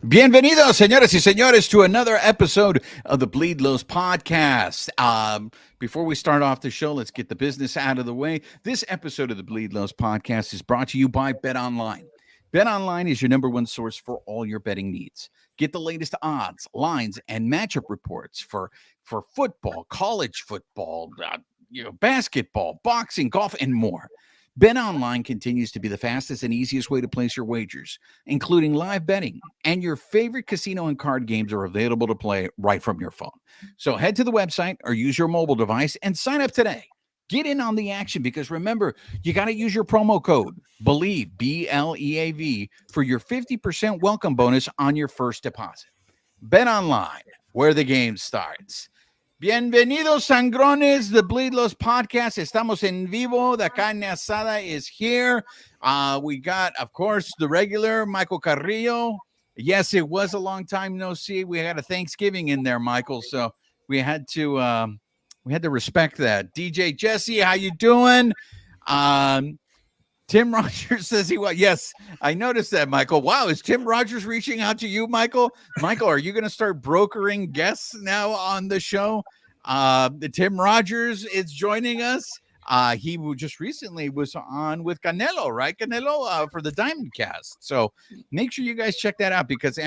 Bienvenidos, señoras y señores, to another episode of the Bleed Lows podcast. Before we start off the show, let's get the business out of the way. This episode of the Bleed Lows podcast is brought to you by Bet Online. Bet Online is your number one source for all your betting needs. Get the latest odds, lines, and matchup reports for football, college football, basketball, boxing, golf, and more. BetOnline continues to be the fastest and easiest way to place your wagers, including live betting, and your favorite casino and card games are available to play right from your phone. So head to the website or use your mobile device and sign up today. Get in on the action because remember, you got to use your promo code BELIEVE, BLEAV, for your 50% welcome bonus on your first deposit. BetOnline, where the game starts. Bienvenidos, sangrones, the Bleed Los podcast. Estamos en vivo. The carne asada is here. We got, of course, the regular Michael Carrillo. Yes, it was a long time no see. We had a Thanksgiving in there, Michael, so we had to respect that. DJ Jesse, how you doing? Tim Rogers says he was. Yes, I noticed that, Michael. Wow, is Tim Rogers reaching out to you, Michael? Michael, are you going to start brokering guests now on the show? Tim Rogers is joining us. He just recently was on with Canelo, right? Canelo for the Diamond Cast. So make sure you guys check that out because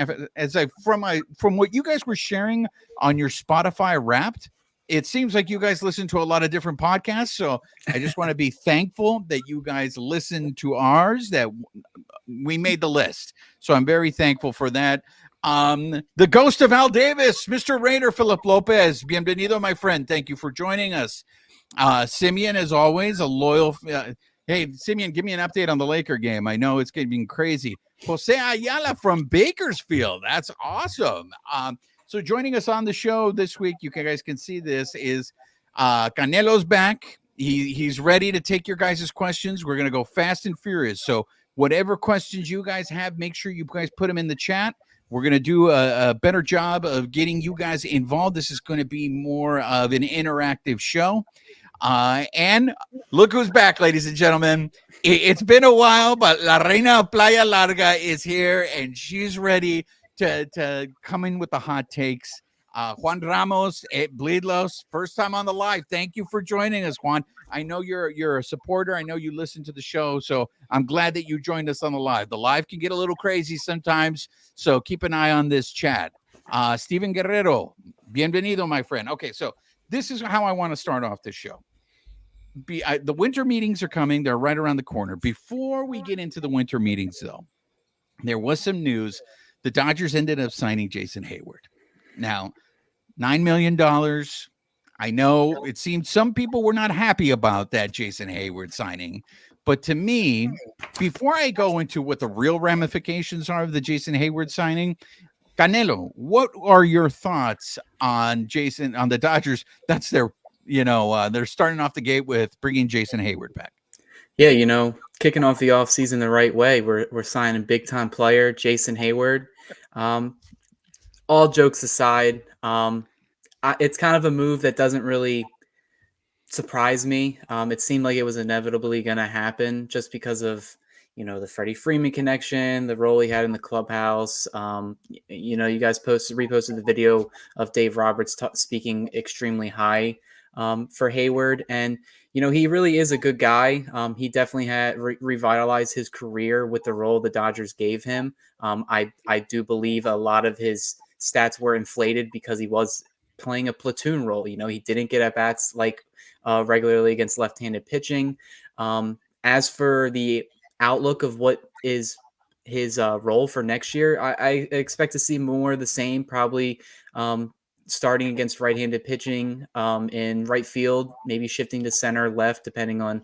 from what you guys were sharing on your Spotify Wrapped, it seems like you guys listen to a lot of different podcasts. So I just want to be thankful that you guys listen to ours, that we made the list. So I'm very thankful for that. The ghost of Al Davis, Mr. Raider, Philip Lopez. Bienvenido, my friend. Thank you for joining us. Simeon, as always, a loyal. Hey, Simeon, give me an update on the Laker game. I know it's getting crazy. Jose Ayala from Bakersfield. That's awesome. So joining us on the show this week, you guys can see this, is Canelo's back. He's ready to take your guys' questions. We're going to go fast and furious. So whatever questions you guys have, make sure you guys put them in the chat. We're going to do a better job of getting you guys involved. This is going to be more of an interactive show. And look who's back, ladies and gentlemen. It's been a while, but La Reina of Playa Larga is here, and she's ready to come in with the hot takes. Juan Ramos at Bleedlos, first time on the live. Thank you for joining us, Juan. I know you're a supporter. I know you listen to the show, so I'm glad that you joined us on the live. The live can get a little crazy sometimes, so keep an eye on this chat. Steven Guerrero, bienvenido, my friend. Okay, so this is how I want to start off this show. The winter meetings are coming. They're right around the corner. Before we get into the winter meetings, though, there was some news. The Dodgers ended up signing Jason Heyward. Now, $9 million. I know it seemed some people were not happy about that Jason Heyward signing. But to me, before I go into what the real ramifications are of the Jason Heyward signing, Canelo, what are your thoughts on the Dodgers? That's their, they're starting off the gate with bringing Jason Heyward back. Yeah, kicking off the offseason the right way. We're signing big-time player Jason Heyward. All jokes aside, it's kind of a move that doesn't really surprise me. It seemed like it was inevitably going to happen just because of, the Freddie Freeman connection, the role he had in the clubhouse. You guys reposted the video of Dave Roberts speaking extremely high for Heyward. And, he really is a good guy. He definitely had revitalized his career with the role the Dodgers gave him. I do believe a lot of his stats were inflated because he was playing a platoon role. He didn't get at bats like regularly against left-handed pitching. As for the outlook of what is his role for next year, I expect to see more of the same, probably starting against right-handed pitching in right field, maybe shifting to center, left, depending on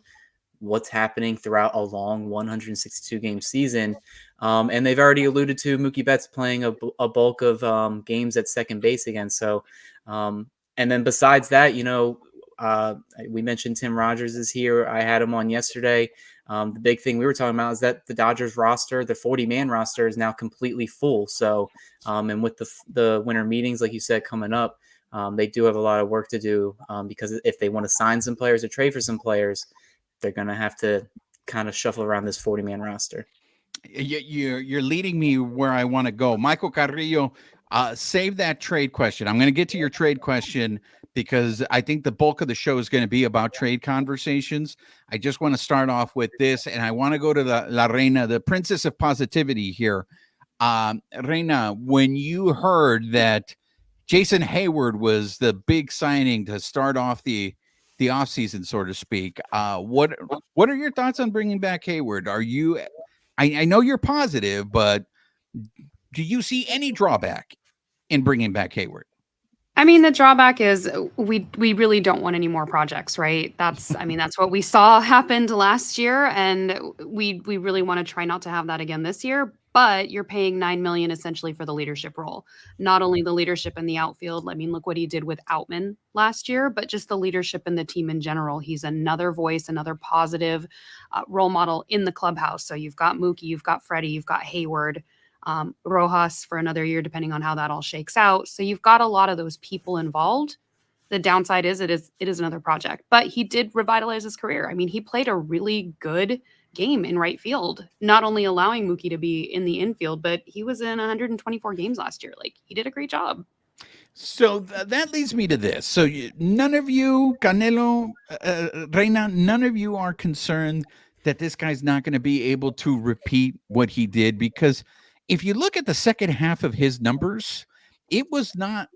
what's happening throughout a long 162 game season. And they've already alluded to Mookie Betts playing a bulk of games at second base again. So, and then besides that, we mentioned Tim Rogers is here. I had him on yesterday. The big thing we were talking about is that the Dodgers roster, the 40-man roster, is now completely full. So, and with the winter meetings, like you said, coming up, they do have a lot of work to do because if they want to sign some players or trade for some players, they're going to have to kind of shuffle around this 40-man roster. You're leading me where I want to go. Michael Carrillo, save that trade question. I'm going to get to your trade question because I think the bulk of the show is going to be about trade conversations. I just want to start off with this, and I want to go to the La Reina, the princess of positivity here. Reina, when you heard that Jason Heyward was the big signing to start off the offseason, so to speak, what are your thoughts on bringing back Heyward? Are you I know you're positive, but do you see any drawback in bringing back Heyward? I mean, the drawback is we really don't want any more projects, right? That's what we saw happened last year, and we really want to try not to have that again this year. But you're paying $9 million essentially for the leadership role, not only the leadership in the outfield. I mean, look what he did with Outman last year, but just the leadership in the team in general. He's another voice, another positive role model in the clubhouse. So you've got Mookie, you've got Freddie, you've got Heyward. Rojas for another year, depending on how that all shakes out. So you've got a lot of those people involved. The downside is it is another project, but he did revitalize his career. I mean, he played a really good game in right field, not only allowing Mookie to be in the infield, but he was in 124 games last year. Like, he did a great job. So that leads me to this. So none of you, Canelo, Reina, none of you are concerned that this guy's not going to be able to repeat what he did, because if you look at the second half of his numbers, it was not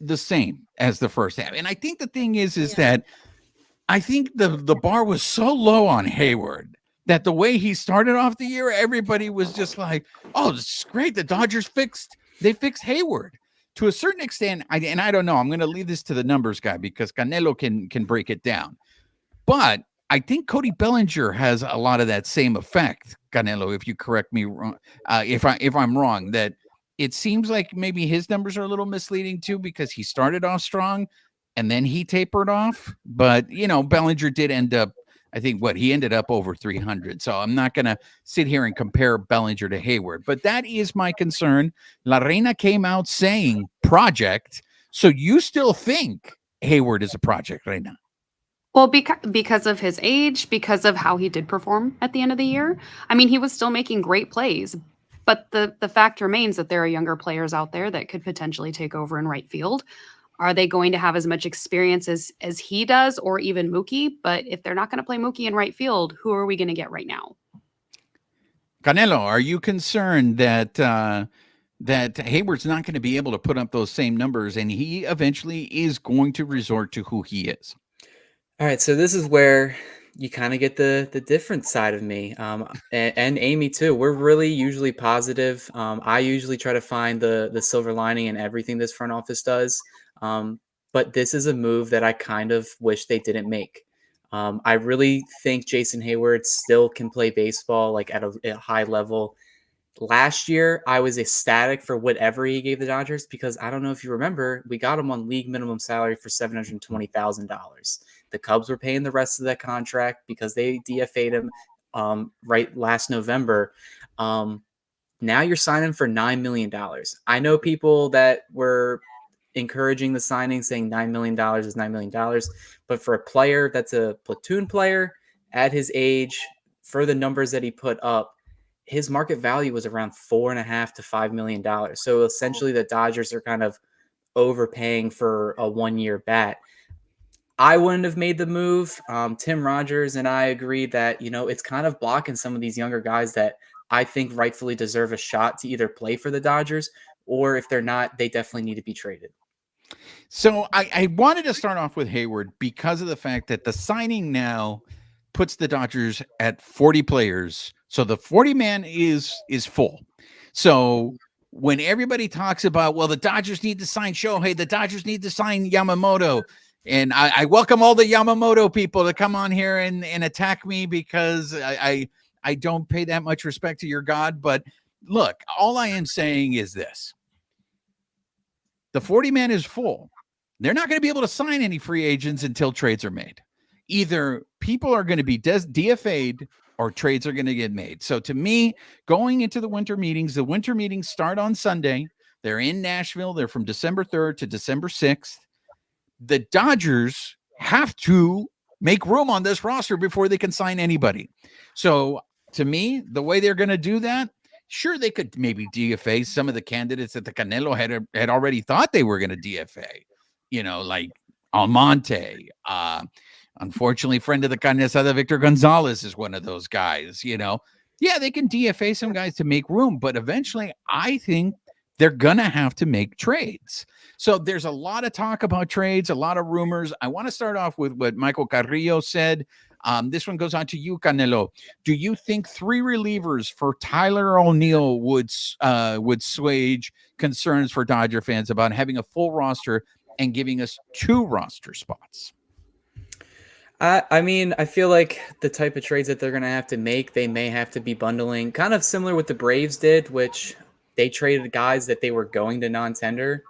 the same as the first half. And I think the thing is that I think the bar was so low on Heyward that the way he started off the year, everybody was just like, oh, this is great. The Dodgers fixed Heyward. To a certain extent, I don't know. I'm going to leave this to the numbers guy because Canelo can break it down. But I think Cody Bellinger has a lot of that same effect, Canelo, if you correct me wrong, if I'm wrong, that it seems like maybe his numbers are a little misleading too, because he started off strong and then he tapered off. But, Bellinger did end up, I think he ended up over 300. So I'm not going to sit here and compare Bellinger to Heyward, but that is my concern. La Reina came out saying project. So you still think Heyward is a project right now? Well, because of his age, because of how he did perform at the end of the year. I mean, he was still making great plays, but the fact remains that there are younger players out there that could potentially take over in right field. Are they going to have as much experience as he does, or even Mookie? But if they're not going to play Mookie in right field, who are we going to get right now? Canelo, are you concerned that that Heyward's not going to be able to put up those same numbers, and he eventually is going to resort to who he is? All right, so this is where you kind of get the different side of me, and Amy too. We're really usually positive. I usually try to find the silver lining in everything this front office does. But this is a move that I kind of wish they didn't make. I really think Jason Heyward still can play baseball like at a high level. Last year, I was ecstatic for whatever he gave the Dodgers because I don't know if you remember, we got him on league minimum salary for $720,000. The Cubs were paying the rest of that contract because they DFA'd him right last November. Now you're signing for $9 million. I know people that were encouraging the signing, saying $9 million is $9 million. But for a player that's a platoon player at his age, for the numbers that he put up, his market value was around $4.5 to $5 million. So essentially the Dodgers are kind of overpaying for a 1-year bat. I wouldn't have made the move. Tim Rogers and I agree that, it's kind of blocking some of these younger guys that I think rightfully deserve a shot to either play for the Dodgers, or if they're not, they definitely need to be traded. So I wanted to start off with Heyward because of the fact that the signing now puts the Dodgers at 40 players. So the 40-man is full. So when everybody talks about, well, the Dodgers need to sign Shohei, the Dodgers need to sign Yamamoto, and I welcome all the Yamamoto people to come on here and attack me because I don't pay that much respect to your God. But look, all I am saying is this. The 40-man is full. They're not going to be able to sign any free agents until trades are made. Either people are going to be DFA'd or trades are going to get made. So to me, going into the winter meetings start on Sunday. They're in Nashville. They're from December 3rd to December 6th. The Dodgers have to make room on this roster before they can sign anybody. So to me, the way they're going to do that, sure, they could maybe DFA some of the candidates that the Canelo had already thought they were going to DFA, like Almonte. Unfortunately, friend of the Canesada, Victor Gonzalez is one of those guys, Yeah, they can DFA some guys to make room, but eventually I think they're going to have to make trades. So there's a lot of talk about trades, a lot of rumors. I want to start off with what Michael Carrillo said. This one goes on to you, Canelo. Do you think 3 relievers for Tyler O'Neill would assuage concerns for Dodger fans about having a full roster and giving us 2 roster spots? I mean, I feel like the type of trades that they're going to have to make, they may have to be bundling, kind of similar what the Braves did, which they traded guys that they were going to non-tender,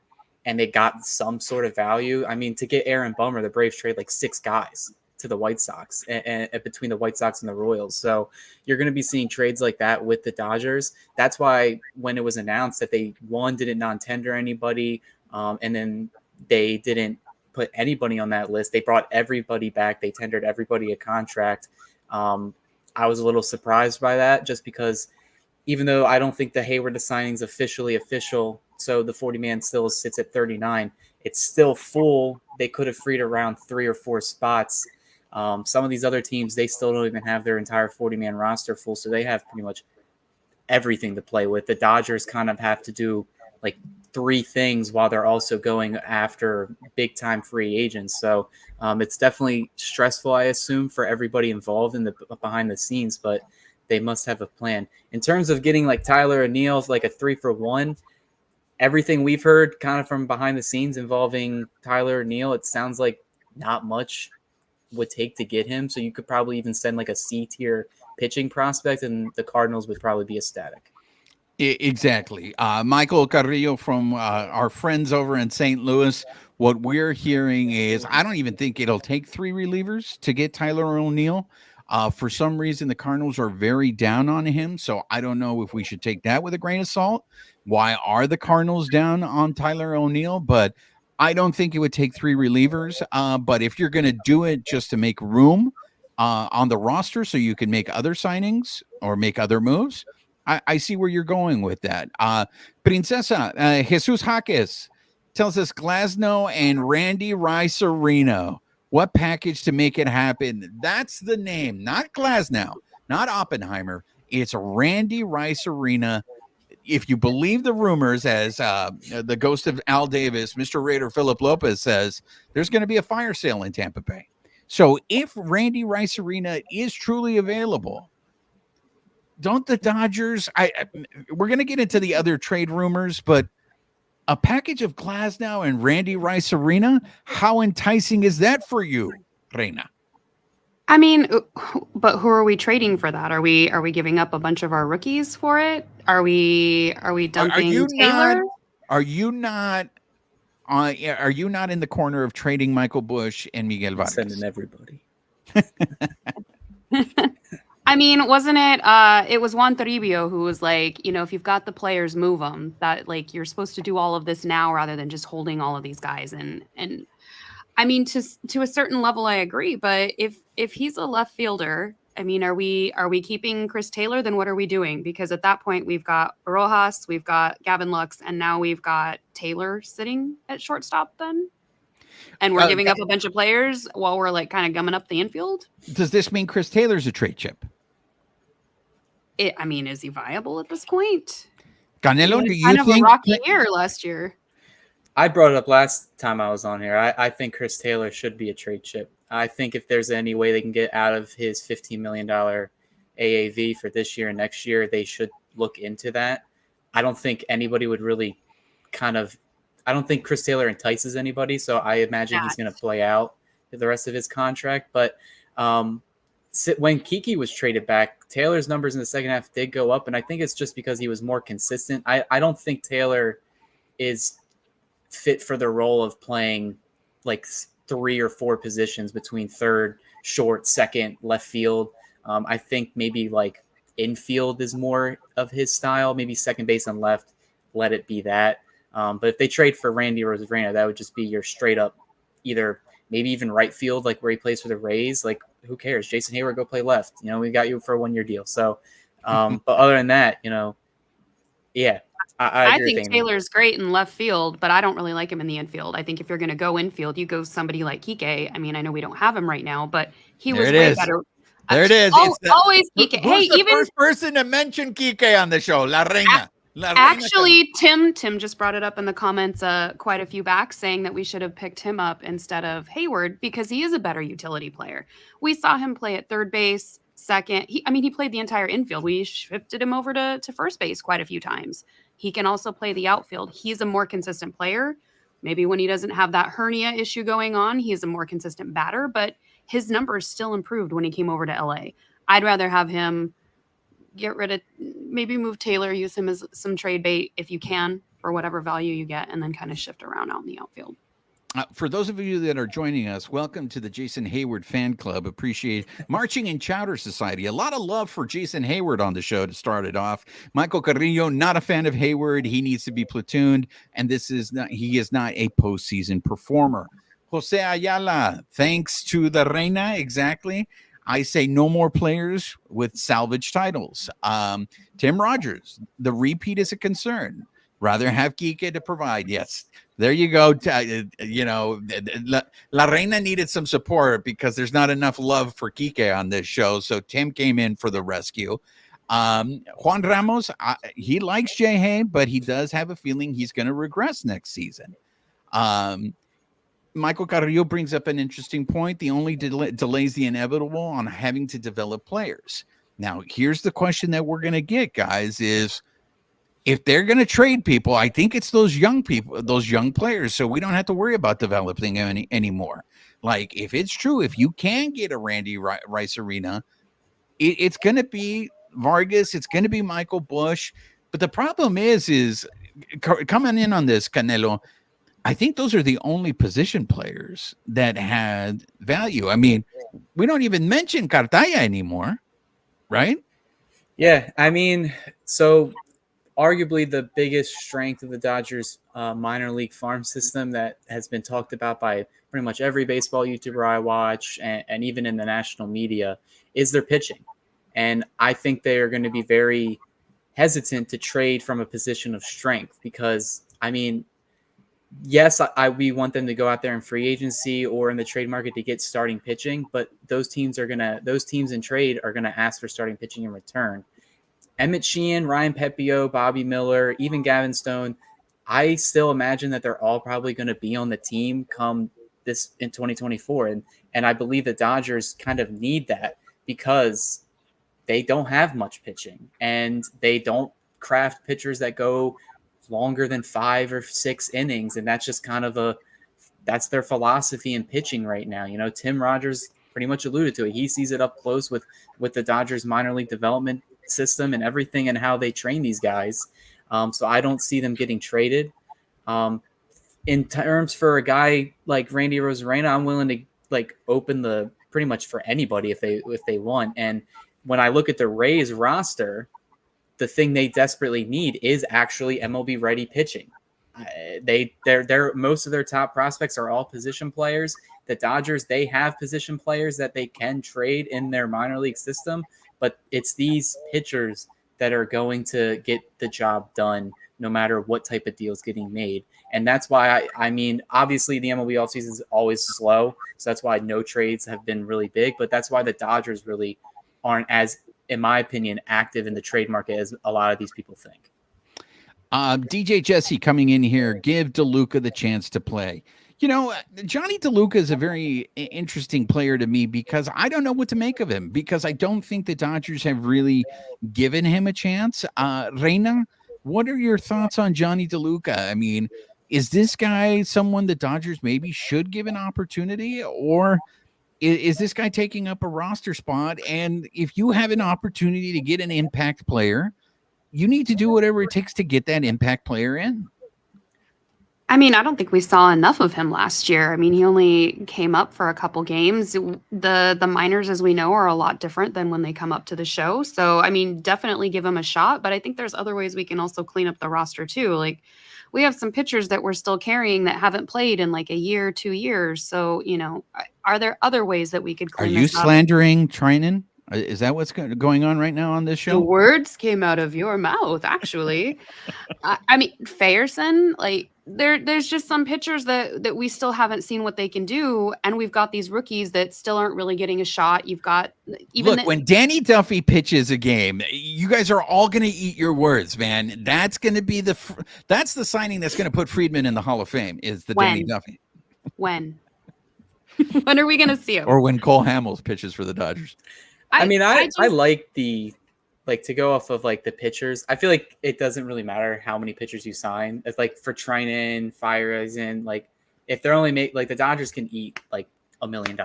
and they got some sort of value. I mean, to get Aaron Bummer, the Braves traded like 6 guys to the White Sox and between the White Sox and the Royals. So you're going to be seeing trades like that with the Dodgers. That's why when it was announced that they didn't non-tender anybody, and then they didn't put anybody on that list, they brought everybody back. They tendered everybody a contract. I was a little surprised by that, just because even though I don't think the Heyward signing is officially official, so the 40-man still sits at 39, it's still full. They could have freed around 3 or 4 spots. Some of these other teams, they still don't even have their entire 40-man roster full, so they have pretty much everything to play with. The Dodgers kind of have to do like 3 things while they're also going after big-time free agents. So it's definitely stressful, I assume, for everybody involved in the behind the scenes, but they must have a plan. In terms of getting like Tyler O'Neill, like a 3-for-1, everything we've heard kind of from behind the scenes involving Tyler O'Neill, it sounds like not much would take to get him. So you could probably even send like a C-tier pitching prospect, and the Cardinals would probably be ecstatic. Exactly. Michael Carrillo from our friends over in St. Louis, what we're hearing is I don't even think it'll take 3 relievers to get Tyler O'Neill. For some reason, the Cardinals are very down on him, so I don't know if we should take that with a grain of salt. Why are the Cardinals down on Tyler O'Neill? But I don't think it would take 3 relievers. But if you're going to do it just to make room on the roster so you can make other signings or make other moves, I see where you're going with that. Princesa, Jesus Jaques tells us Glasnow and Randy Arozarena. What package to make it happen? That's the name, not Glasnow, not Oppenheimer. It's Randy Arozarena. If you believe the rumors, as the ghost of Al Davis, Mr. Raider Philip Lopez says, there's going to be a fire sale in Tampa Bay. So if Randy Arozarena is truly available, don't the Dodgers? We're going to get into the other trade rumors, but a package of Glasnow and Randy Arozarena, how enticing is that for you, Reina? I mean, but who are we trading for that? Are we giving up a bunch of our rookies for it? Are we dumping Taylor? Are you not in the corner of trading Michael Busch and Miguel Vargas? Sending everybody. I mean, wasn't it? It was Juan Toribio who was like, if you've got the players, move them. That like you're supposed to do all of this now rather than just holding all of these guys. And I mean, to a certain level, I agree. But if he's a left fielder, I mean, are we keeping Chris Taylor? Then what are we doing? Because at that point, we've got Rojas, we've got Gavin Lux, and now we've got Taylor sitting at shortstop. Then. And we're giving up a bunch of players while we're like kind of gumming up the infield. Does this mean Chris Taylor's a trade chip? I mean, is he viable at this point? Canelo, do you kind think? Of a rocky year last year. I brought it up last time I was on here. I think Chris Taylor should be a trade chip. I think if there's any way they can get out of his $15 million AAV for this year and next year, they should look into that. I don't think anybody would really I don't think Chris Taylor entices anybody, so I imagine he's going to play out the rest of his contract. But when Kiki was traded back, Taylor's numbers in the second half did go up, and I think it's just because he was more consistent. I don't think Taylor is fit for the role of playing like 3 or 4 positions between third, short, second, left field. I think maybe like infield is more of his style, maybe second base and left, let it be that. But if they trade for Randy Arozarena, that would just be your straight up either maybe even right field, like where he plays for the Rays. Like who cares? Jason Heyward, go play left. You know, we got you for a 1-year deal. So, but other than that, you know, yeah, I agree think with Amy. Taylor's great in left field, but I don't really like him in the infield. I think if you're going to go infield, you go somebody like Kike. I mean, I know we don't have him right now, but he was way better. There it is. Always Kike. Hey, Who's the even first person to mention Kike on the show? La Reina. Actually, Tim just brought it up in the comments quite a few back, saying that we should have picked him up instead of Heyward because he is a better utility player. We saw him play at third base, second. He played the entire infield. We shifted him over to first base quite a few times. He can also play the outfield. He's a more consistent player. Maybe when he doesn't have that hernia issue going on, he's a more consistent batter, but his numbers still improved when he came over to LA. I'd rather have him get rid of, maybe move Taylor, use him as some trade bait if you can for whatever value you get, and then kind of shift around out in the outfield. For those of you that are joining us, welcome to the Jason Heyward fan club. Appreciate Marching in Chowder Society. A lot of love for Jason Heyward on the show to start it off. Michael Carrillo, not a fan of Heyward. He needs to be platooned, and he is not a postseason performer. Jose Ayala, thanks to the Reina, exactly. I say no more players with salvage titles. Tim Rogers, the repeat is a concern. Rather have Kike to provide. Yes, there you go. You know, La Reina needed some support because there's not enough love for Kike on this show. So Tim came in for the rescue. Juan Ramos, he likes Shohei, but he does have a feeling he's going to regress next season. Michael Carrillo brings up an interesting point. The only delays the inevitable on having to develop players. Now, here's the question that we're going to get, guys, is if they're going to trade people, I think it's those young people, those young players, so we don't have to worry about developing anymore. Like, if it's true, if you can get a Randy Arozarena, it's going to be Vargas, it's going to be Michael Busch. But the problem is coming in on this, Canelo, I think those are the only position players that had value. I mean, we don't even mention Cartaya anymore, right? Yeah, I mean, so arguably the biggest strength of the Dodgers minor league farm system that has been talked about by pretty much every baseball YouTuber I watch and even in the national media is their pitching. And I think they are going to be very hesitant to trade from a position of strength because, I mean, yes, we want them to go out there in free agency or in the trade market to get starting pitching, but those teams in trade are going to ask for starting pitching in return. Emmett Sheehan, Ryan Pepiot, Bobby Miller, even Gavin Stone, I still imagine that they're all probably going to be on the team come this in 2024. And I believe the Dodgers kind of need that because they don't have much pitching and they don't craft pitchers that go longer than 5 or 6 innings. And that's just kind of that's their philosophy in pitching right now. You know, Tim Rogers pretty much alluded to it. He sees it up close with the Dodgers minor league development system and everything and how they train these guys. So I don't see them getting traded. In terms for a guy like Randy Arozarena, I'm willing to like open the pretty much for anybody if they want. And when I look at the Rays roster, the thing they desperately need is actually MLB ready pitching. They're most of their top prospects are all position players. The Dodgers, they have position players that they can trade in their minor league system, but it's these pitchers that are going to get the job done no matter what type of deal is getting made. And that's why I mean, obviously the MLB offseason is always slow. So that's why no trades have been really big, but that's why the Dodgers really aren't as, in my opinion, active in the trade market as a lot of these people think. DJ Jesse coming in here, give DeLuca the chance to play. You know, Johnny DeLuca is a very interesting player to me because I don't know what to make of him because I don't think the Dodgers have really given him a chance. Reina, what are your thoughts on Johnny DeLuca? I mean, is this guy someone the Dodgers maybe should give an opportunity, or is this guy taking up a roster spot? And if you have an opportunity to get an impact player, you need to do whatever it takes to get that impact player in. I mean, I don't think we saw enough of him last year. I mean, he only came up for a couple games. The minors, as we know, are a lot different than when they come up to the show. So, I mean, definitely give him a shot. But I think there's other ways we can also clean up the roster too. Like, we have some pitchers that we're still carrying that haven't played in like a year, 2 years. So, are there other ways that we could Are clean you this up? slandering Trinan? Is that what's going on right now on this The show? words came out of your mouth, actually. I mean, Fairson, like there's just some pitchers that we still haven't seen what they can do, and we've got these rookies that still aren't really getting a shot. You've got Look, when Danny Duffy pitches a game, you guys are all going to eat your words, man. That's going to be that's the signing that's going to put Friedman in the Hall of Fame. Is the Danny Duffy? When? When are we going to see him? Or when Cole Hamels pitches for the Dodgers? I like to go off of like the pitchers. I feel like it doesn't really matter how many pitchers you sign. It's like for Trinan, Fireisen, like if they're only the Dodgers can eat like $1 million,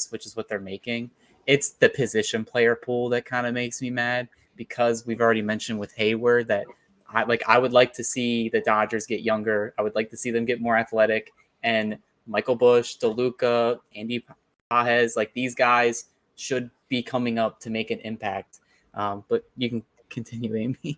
which is what they're making. It's the position player pool that kind of makes me mad, because we've already mentioned with Heyward that I would like to see the Dodgers get younger. I would like to see them get more athletic, and Michael Busch, DeLuca, Andy Pages, like these guys should be coming up to make an impact. But you can continue, Amy.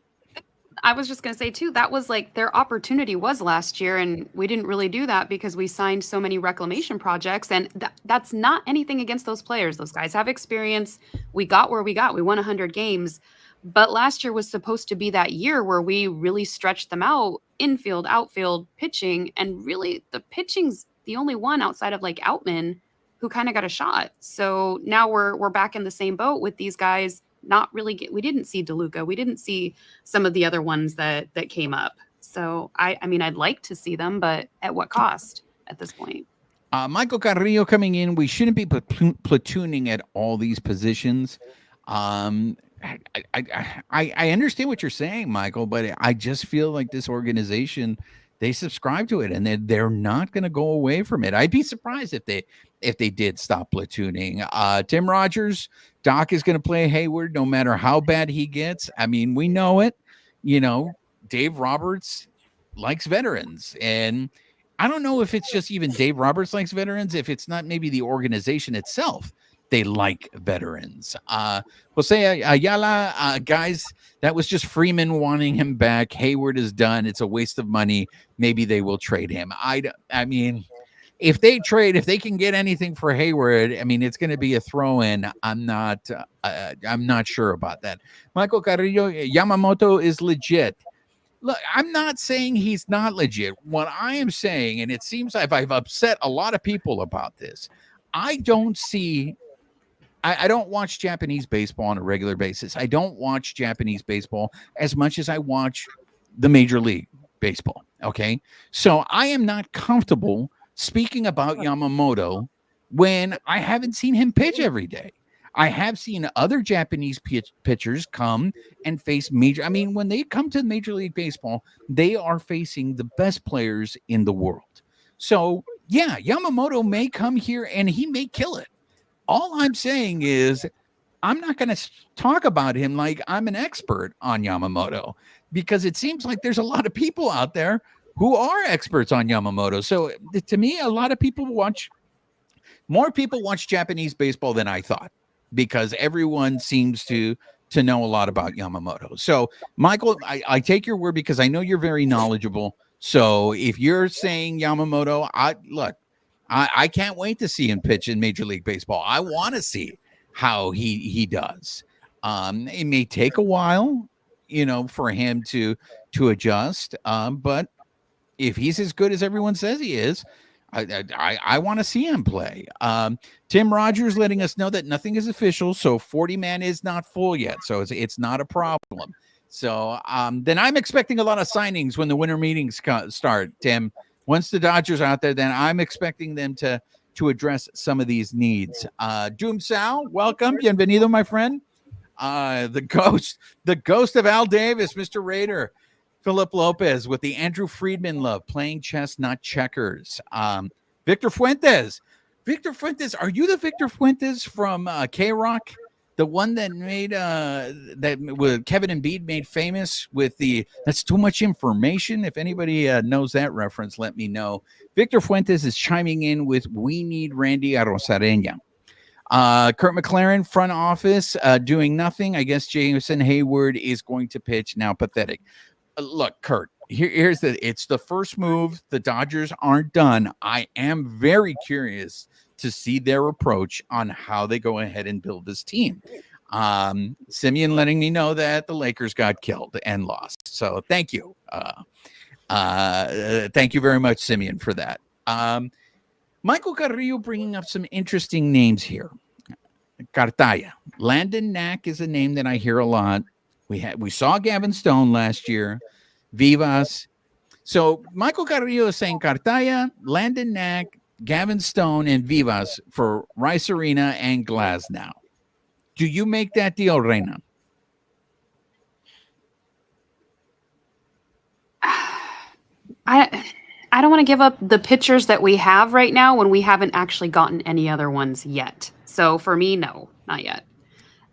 I was just going to say too, that was like their opportunity was last year, and we didn't really do that because we signed so many reclamation projects, and that's not anything against those players. Those guys have experience. We got where we got. We won 100 games, but last year was supposed to be that year where we really stretched them out, infield, outfield, pitching, and really the pitching's the only one outside of like Outman who kind of got a shot. So now we're back in the same boat with these guys. Not really we didn't see DeLuca. We didn't see some of the other ones that came up. So I mean, I'd like to see them, but at what cost at this point? Michael Carrillo coming in. We shouldn't be platooning at all these positions. I understand what you're saying, Michael, but I just feel like this organization, they subscribe to it, and they're not going to go away from it. I'd be surprised if they did stop platooning. Tim Rogers, Doc is going to play Heyward no matter how bad he gets. I mean, we know it. Dave Roberts likes veterans, and I don't know if it's just even Dave Roberts likes veterans, if it's not maybe the organization itself. They like veterans. Jose Ayala, guys, that was just Freeman wanting him back. Heyward is done. It's a waste of money. Maybe they will trade him. I mean, if they can get anything for Heyward, I mean, it's going to be a throw-in. I'm not sure about that. Michael Carrillo, Yamamoto is legit. Look, I'm not saying he's not legit. What I am saying, and it seems like I've upset a lot of people about this, I don't watch Japanese baseball on a regular basis. I don't watch Japanese baseball as much as I watch the Major League Baseball. Okay. So I am not comfortable speaking about Yamamoto when I haven't seen him pitch every day. I have seen other Japanese pitchers come and face when they come to Major League Baseball, they are facing the best players in the world. So yeah, Yamamoto may come here and he may kill it. All I'm saying is I'm not going to talk about him like I'm an expert on Yamamoto, because it seems like there's a lot of people out there who are experts on Yamamoto. So to me, more people watch Japanese baseball than I thought, because everyone seems to know a lot about Yamamoto. So Michael, I take your word because I know you're very knowledgeable. So if you're saying Yamamoto, I can't wait to see him pitch in Major League Baseball. I want to see how he does. It may take a while, for him to adjust. But if he's as good as everyone says he is, I want to see him play. Tim Rogers letting us know that nothing is official, so 40-man is not full yet, so it's not a problem. So then I'm expecting a lot of signings when the winter meetings start, Tim. Once the Dodgers are out there, then I'm expecting them to address some of these needs. Doom Sal, welcome. Bienvenido, my friend. The ghost of Al Davis, Mr. Raider. Philip Lopez with the Andrew Friedman love, playing chess, not checkers. Victor Fuentes. Victor Fuentes, are you the Victor Fuentes from K-Rock? The one that made that Kevin Embiid made famous with that's too much information. If anybody knows that reference, let me know. Victor Fuentes is chiming in with "We need Randy Arozarena." Kurt McLaren, front office, doing nothing. I guess Jason Heyward is going to pitch now. Pathetic. Look, Kurt, It's the first move. The Dodgers aren't done. I am very curious to see their approach on how they go ahead and build this team. Simeon letting me know that the Lakers got killed and lost. So thank you. Thank you very much, Simeon, for that. Michael Carrillo bringing up some interesting names here. Cartaya. Landon Knack is a name that I hear a lot. We saw Gavin Stone last year. Vivas. So Michael Carrillo is saying Cartaya, Landon Knack, Gavin Stone, and Vivas for Arozarena and Glasnow. Do you make that deal, Reina? I don't want to give up the pitchers that we have right now when we haven't actually gotten any other ones yet. So for me, no, not yet.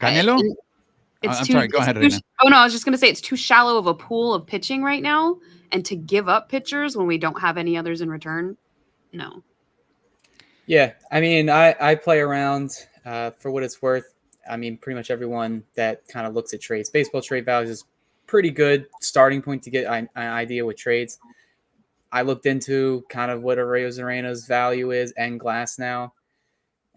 Canelo? I'm sorry, go ahead, Reina. Oh, no, I was just going to say it's too shallow of a pool of pitching right now. And to give up pitchers when we don't have any others in return, no. Yeah, I mean, I play around for what it's worth. I mean, pretty much everyone that kind of looks at trades, baseball trade values is pretty good starting point to get an idea with trades. I looked into kind of what Arozarena's value is and Glasnow.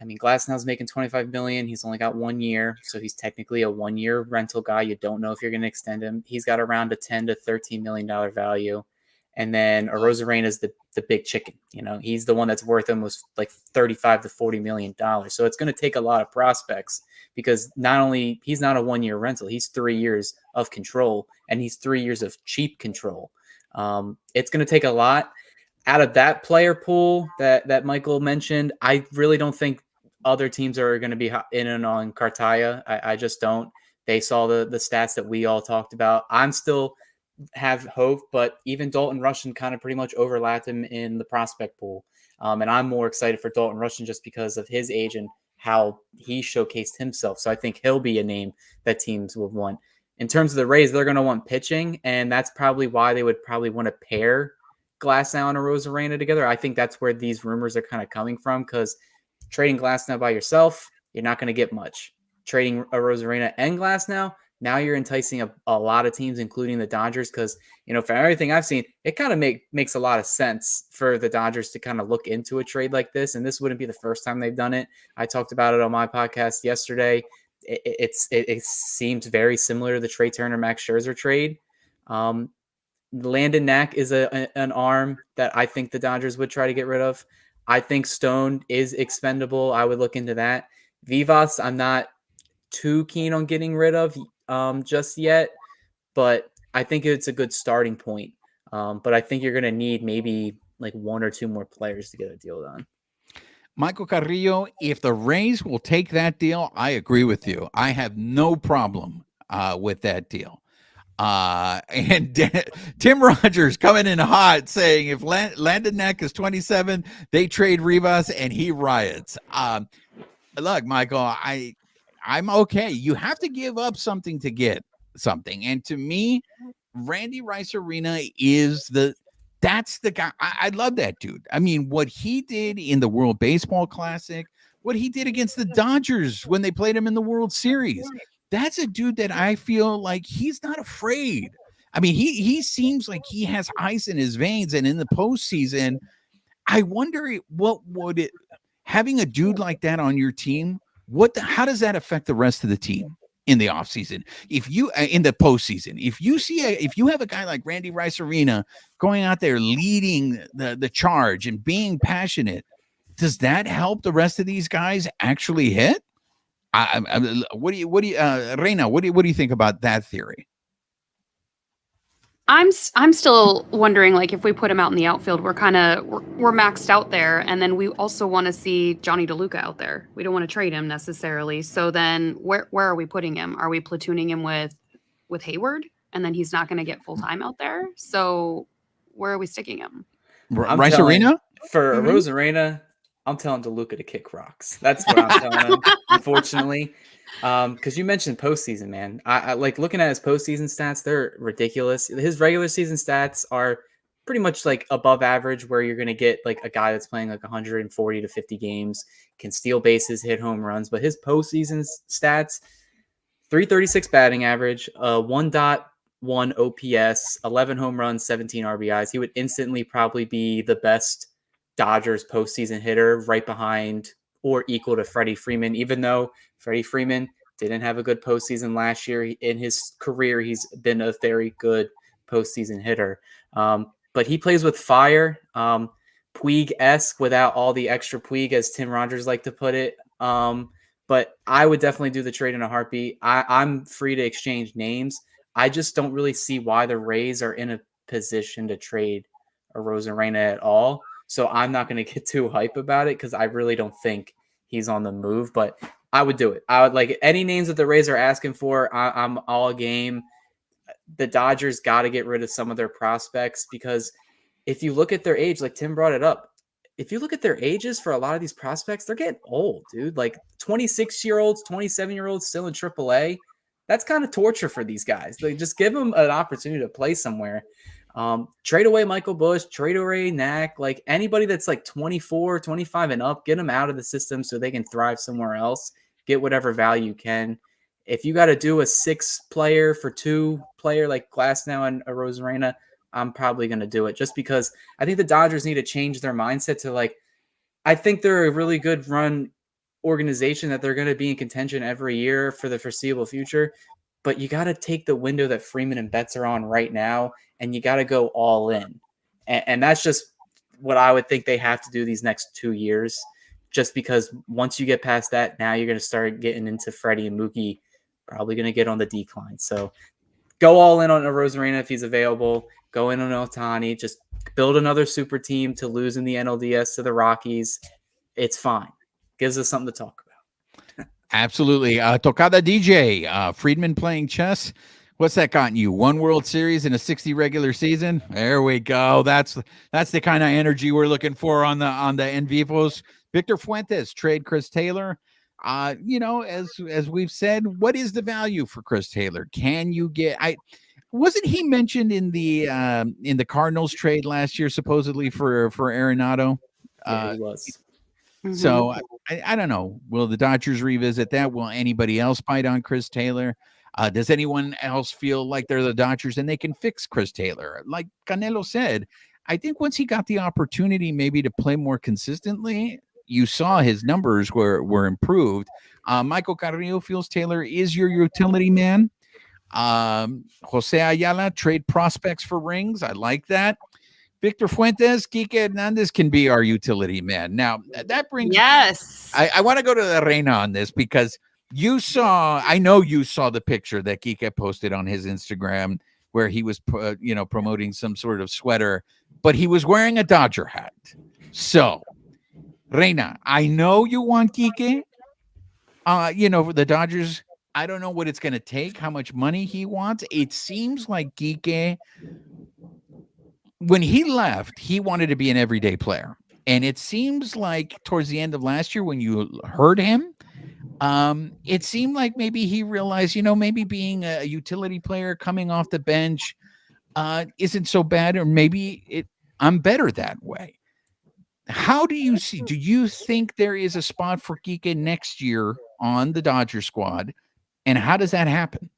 I mean, Glasnow's making $25 million. He's only got 1 year, so he's technically a 1-year rental guy. You don't know if you're going to extend him. He's got around a $10 to $13 million value. And then Arozarena's the big chicken. You know, he's the one that's worth almost like $35 to $40 million. So it's going to take a lot of prospects because not only he's not a 1-year rental, he's 3 years of control and he's 3 years of cheap control. It's going to take a lot out of that player pool that Michael mentioned. I really don't think other teams are going to be in and on Cartaya. I just don't. They saw the stats that we all talked about. I'm still have hope, but even Dalton Rushing kind of pretty much overlapped him in the prospect pool. And I'm more excited for Dalton Rushing just because of his age and how he showcased himself. So I think he'll be a name that teams will want. In terms of the Rays, they're going to want pitching, and that's probably why they would probably want to pair Glasnow and Arozarena together. I think that's where these rumors are kind of coming from because trading Glasnow by yourself, you're not going to get much. Trading Arozarena and Glasnow, now you're enticing a lot of teams, including the Dodgers, because, you know, for everything I've seen, it kind of makes a lot of sense for the Dodgers to kind of look into a trade like this, and this wouldn't be the first time they've done it. I talked about it on my podcast yesterday. It seems very similar to the Trey Turner Max Scherzer trade. Landon Knack is an arm that I think the Dodgers would try to get rid of. I think Stone is expendable. I would look into that. Vivas, I'm not too keen on getting rid of just yet, but I think it's a good starting point. But I think you're going to need maybe like 1 or 2 more players to get a deal done. Michael Carrillo, if the Rays will take that deal, I agree with you. I have no problem with that deal. And Tim Rogers coming in hot saying if Landon Knack is 27, they trade Rivas and he riots. Look, Michael, I'm okay. You have to give up something to get something. And to me, Randy Arozarena is that's the guy. I love that dude. I mean, what he did in the World Baseball Classic, what he did against the Dodgers when they played him in the World Series. That's a dude that I feel like he's not afraid. I mean, he seems like he has ice in his veins. And in the postseason, I wonder what would it having a dude like that on your team, how does that affect the rest of the team in the offseason? If you in the postseason, if you have a guy like Randy Arozarena going out there leading the charge and being passionate, does that help the rest of these guys actually hit? What do you Reina, what do you think about that theory? I'm still wondering, like, if we put him out in the outfield, we're maxed out there, and then we also want to see Johnny DeLuca out there. We don't want to trade him necessarily. So then, where are we putting him? Are we platooning him with Heyward, and then he's not going to get full time out there? So where are we sticking him? Arozarena? For Arozarena, I'm telling DeLuca to kick rocks. That's what I'm telling him. Unfortunately. Because you mentioned postseason, man. I like looking at his postseason stats. They're ridiculous. His regular season stats are pretty much like above average, where you're going to get like a guy that's playing like 140 to 50 games, can steal bases, hit home runs. But his postseason stats, 336 batting average, 1 OPS, 11 home runs, 17 RBIs. He would instantly probably be the best Dodgers postseason hitter, right behind or equal to Freddie Freeman, even though Freddie Freeman didn't have a good postseason last year. In his career, he's been a very good postseason hitter. But he plays with fire, Puig-esque without all the extra Puig, as Tim Rogers like to put it. But I would definitely do the trade in a heartbeat. I'm free to exchange names. I just don't really see why the Rays are in a position to trade Arozarena at all. So I'm not going to get too hype about it because I really don't think he's on the move. But I would do it. I would like any names that the Rays are asking for. I'm all game. The Dodgers got to get rid of some of their prospects because if you look at their age, like Tim brought it up, if you look at their ages for a lot of these prospects, they're getting old, dude. Like 26-year-olds, 27-year-olds still in AAA. That's kind of torture for these guys. They just give them an opportunity to play somewhere. Trade away Michael Busch, trade away Knack, like anybody that's like 24, 25 and up, get them out of the system so they can thrive somewhere else, get whatever value you can. If you got to do a 6-player for 2-player like Glasnow and Arozarena, I'm probably going to do it just because I think the Dodgers need to change their mindset to like, I think they're a really good run organization that they're going to be in contention every year for the foreseeable future. But you got to take the window that Freeman and Betts are on right now, and you got to go all in. And that's just what I would think they have to do these next 2 years, just because once you get past that, now you're going to start getting into Freddie and Mookie, probably going to get on the decline. So go all in on Arozarena if he's available. Go in on Otani. Just build another super team to lose in the NLDS to the Rockies. It's fine. Gives us something to talk about. Absolutely. Tocada DJ, Friedman playing chess. What's that gotten you? 1 World Series in a 60 regular season? There we go. That's the kind of energy we're looking for on the En Vivos. Victor Fuentes, trade Chris Taylor. As we've said, what is the value for Chris Taylor? Can you get wasn't he mentioned in the Cardinals trade last year, supposedly for Arenado? Yeah, he was. So I don't know. Will the Dodgers revisit that? Will anybody else bite on Chris Taylor? Does anyone else feel like they're the Dodgers and they can fix Chris Taylor? Like Canelo said, I think once he got the opportunity maybe to play more consistently, you saw his numbers were improved. Michael Carrillo feels Taylor is your utility man. Jose Ayala, trade prospects for rings. I like that. Victor Fuentes, Kike Hernandez can be our utility man. Now, that brings... Yes. I want to go to the Reina on this because I know you saw the picture that Kike posted on his Instagram where he was, promoting some sort of sweater, but he was wearing a Dodger hat. So, Reina, I know you want Kike. The Dodgers, I don't know what it's going to take, how much money he wants. It seems like Kike, when he left, he wanted to be an everyday player. And it seems like towards the end of last year, when you heard him, it seemed like maybe he realized, maybe being a utility player coming off the bench isn't so bad, or maybe I'm better that way. How do you see? Do you think there is a spot for Kike next year on the Dodger squad? And how does that happen?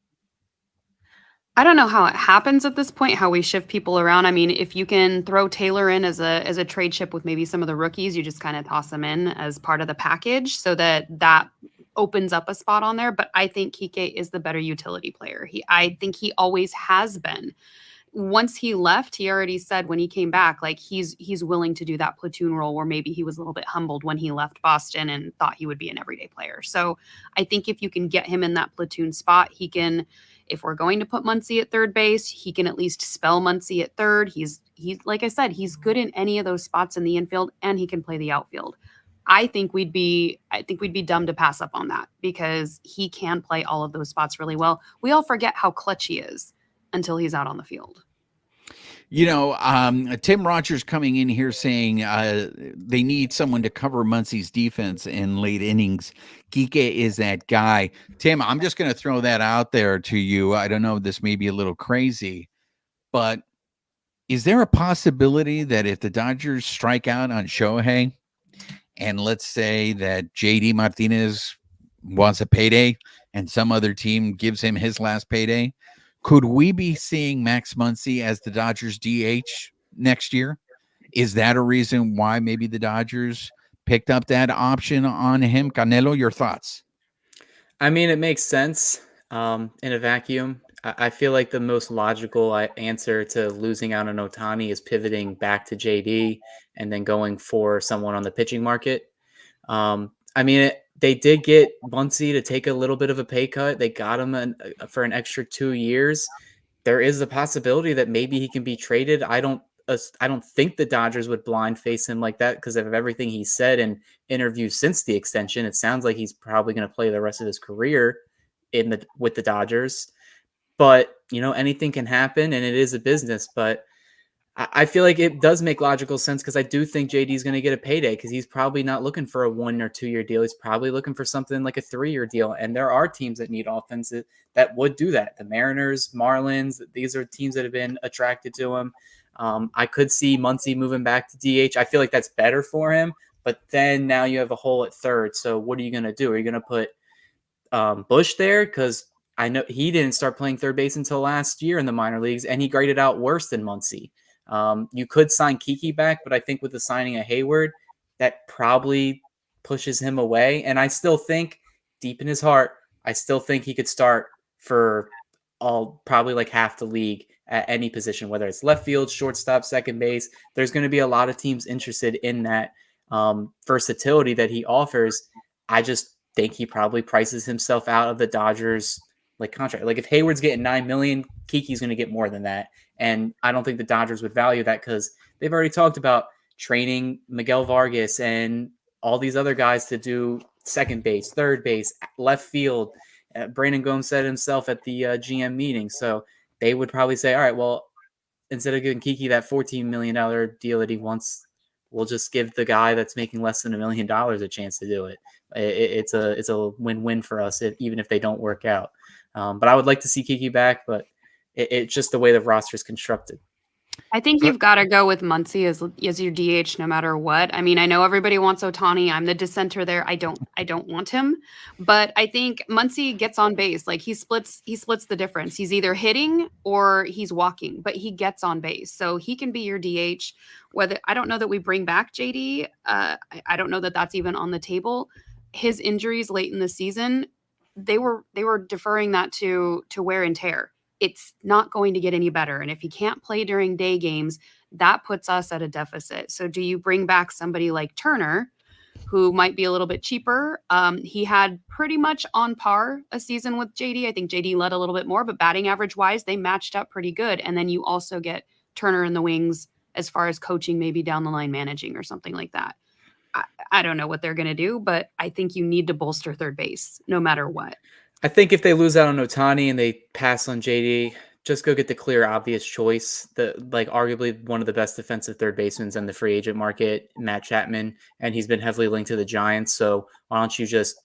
I don't know how it happens at this point, how we shift people around. I mean, if you can throw Taylor in as a trade chip with maybe some of the rookies, you just kind of toss them in as part of the package so that opens up a spot on there. But I think Kike is the better utility player. I think he always has been. Once he left, he already said when he came back, like he's willing to do that platoon role where maybe he was a little bit humbled when he left Boston and thought he would be an everyday player. So I think if you can get him in that platoon spot, he can, if we're going to put Muncy at third base, he can at least spell Muncy at third. He's like I said, he's good in any of those spots in the infield, and he can play the outfield. I think we'd be dumb to pass up on that because he can play all of those spots really well. We all forget how clutch he is until he's out on the field. Tim Rogers coming in here saying they need someone to cover Muncy's defense in late innings. Kike is that guy. Tim, I'm just going to throw that out there to you. I don't know, this may be a little crazy, but is there a possibility that if the Dodgers strike out on Shohei, and let's say that JD Martinez wants a payday and some other team gives him his last payday, Could we be seeing Max Muncy as the Dodgers DH next year? Is that a reason why maybe the Dodgers picked up that option on him? Canelo, your thoughts? I mean, it makes sense in a vacuum. I feel like the most logical answer to losing out on Otani is pivoting back to JD and then going for someone on the pitching market. I mean, they did get Muncy to take a little bit of a pay cut. They got him for an extra 2 years. There is a possibility that maybe he can be traded. I don't think the Dodgers would blind face him like that because of everything he said in interviews since the extension. It sounds like he's probably going to play the rest of his career with the Dodgers. But, anything can happen, and it is a business. But I feel like it does make logical sense because I do think JD is going to get a payday because he's probably not looking for a 1 or 2 year deal. He's probably looking for something like a 3-year deal. And there are teams that need offense that would do that. The Mariners, Marlins, these are teams that have been attracted to him. I could see Muncy moving back to DH. I feel like that's better for him. But then now you have a hole at third. So what are you going to do? Are you going to put Bush there? Because I know he didn't start playing third base until last year in the minor leagues, and he graded out worse than Muncy. You could sign Kiki back, but I think with the signing of Heyward, that probably pushes him away. And I still think deep in his heart, I still think he could start for probably like half the league at any position, whether it's left field, shortstop, second base. There's going to be a lot of teams interested in that versatility that he offers. I just think he probably prices himself out of the Dodgers contract. Like if Hayward's getting $9 million, Kiki's going to get more than that. And I don't think the Dodgers would value that because they've already talked about training Miguel Vargas and all these other guys to do second base, third base, left field. Brandon Gomes said himself at the GM meeting. So they would probably say, all right, well, instead of giving Kiki that $14 million deal that he wants, we'll just give the guy that's making less than $1 million a chance to do it. It's a win-win for us, even if they don't work out. But I would like to see Kiki back, but it's just the way the roster is constructed. I think you've got to go with Muncy as your DH no matter what. I mean, I know everybody wants Otani. I'm the dissenter there. I don't want him, but I think Muncy gets on base. Like he splits the difference. He's either hitting or he's walking, but he gets on base. So he can be your DH. I don't know that we bring back JD. I don't know that that's even on the table. His injuries late in the season, they were deferring that to wear and tear. It's not going to get any better. And if he can't play during day games, that puts us at a deficit. So do you bring back somebody like Turner, who might be a little bit cheaper? He had pretty much on par a season with JD. I think JD led a little bit more, but batting average wise, they matched up pretty good. And then you also get Turner in the wings as far as coaching, maybe down the line managing or something like that. I don't know what they're going to do, but I think you need to bolster third base no matter what. I think if they lose out on Otani and they pass on JD, just go get the clear, obvious choice. Arguably one of the best defensive third basemen in the free agent market, Matt Chapman, and he's been heavily linked to the Giants. So why don't you just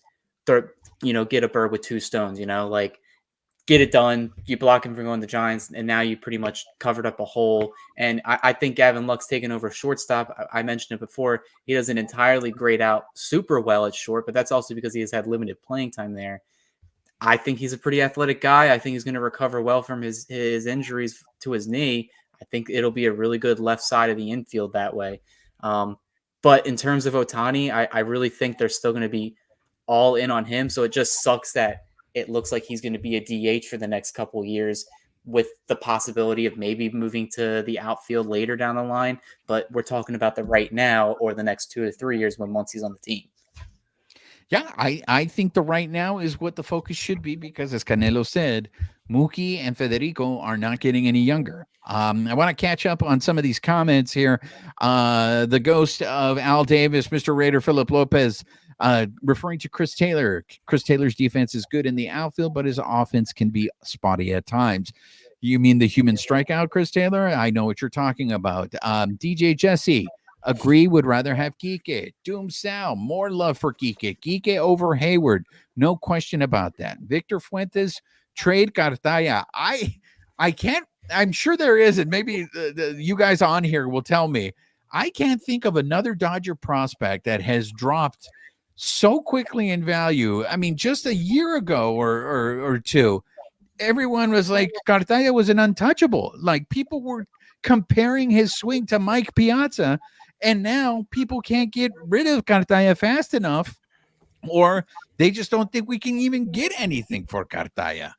get a bird with two stones? Get it done. You block him from going to the Giants, and now you pretty much covered up a hole. And I think Gavin Luck's taken over shortstop. I mentioned it before. He doesn't entirely grade out super well at short, but that's also because he has had limited playing time there. I think he's a pretty athletic guy. I think he's going to recover well from his injuries to his knee. I think it'll be a really good left side of the infield that way. But in terms of Otani, I really think they're still going to be all in on him. So it just sucks that it looks like he's going to be a DH for the next couple of years with the possibility of maybe moving to the outfield later down the line. But we're talking about the right now or the next 2 to 3 years when Muncy's on the team. Yeah, I think the right now is what the focus should be because, as Canelo said, Mookie and Federico are not getting any younger. I want to catch up on some of these comments here. The ghost of Al Davis, Mr. Raider Philip Lopez, referring to Chris Taylor. Chris Taylor's defense is good in the outfield, but his offense can be spotty at times. You mean the human strikeout, Chris Taylor? I know what you're talking about. DJ Jesse. Agree, would rather have Kike. Doom Sal, more love for Kike. Kike over Heyward. No question about that. Victor Fuentes, trade Cartaya. I can't, I'm sure there is, and maybe you guys on here will tell me. I can't think of another Dodger prospect that has dropped so quickly in value. I mean, just a year ago or two, everyone was like, Cartaya was an untouchable. Like people were comparing his swing to Mike Piazza, and now people can't get rid of Cartaya fast enough, or they just don't think we can even get anything for Cartaya.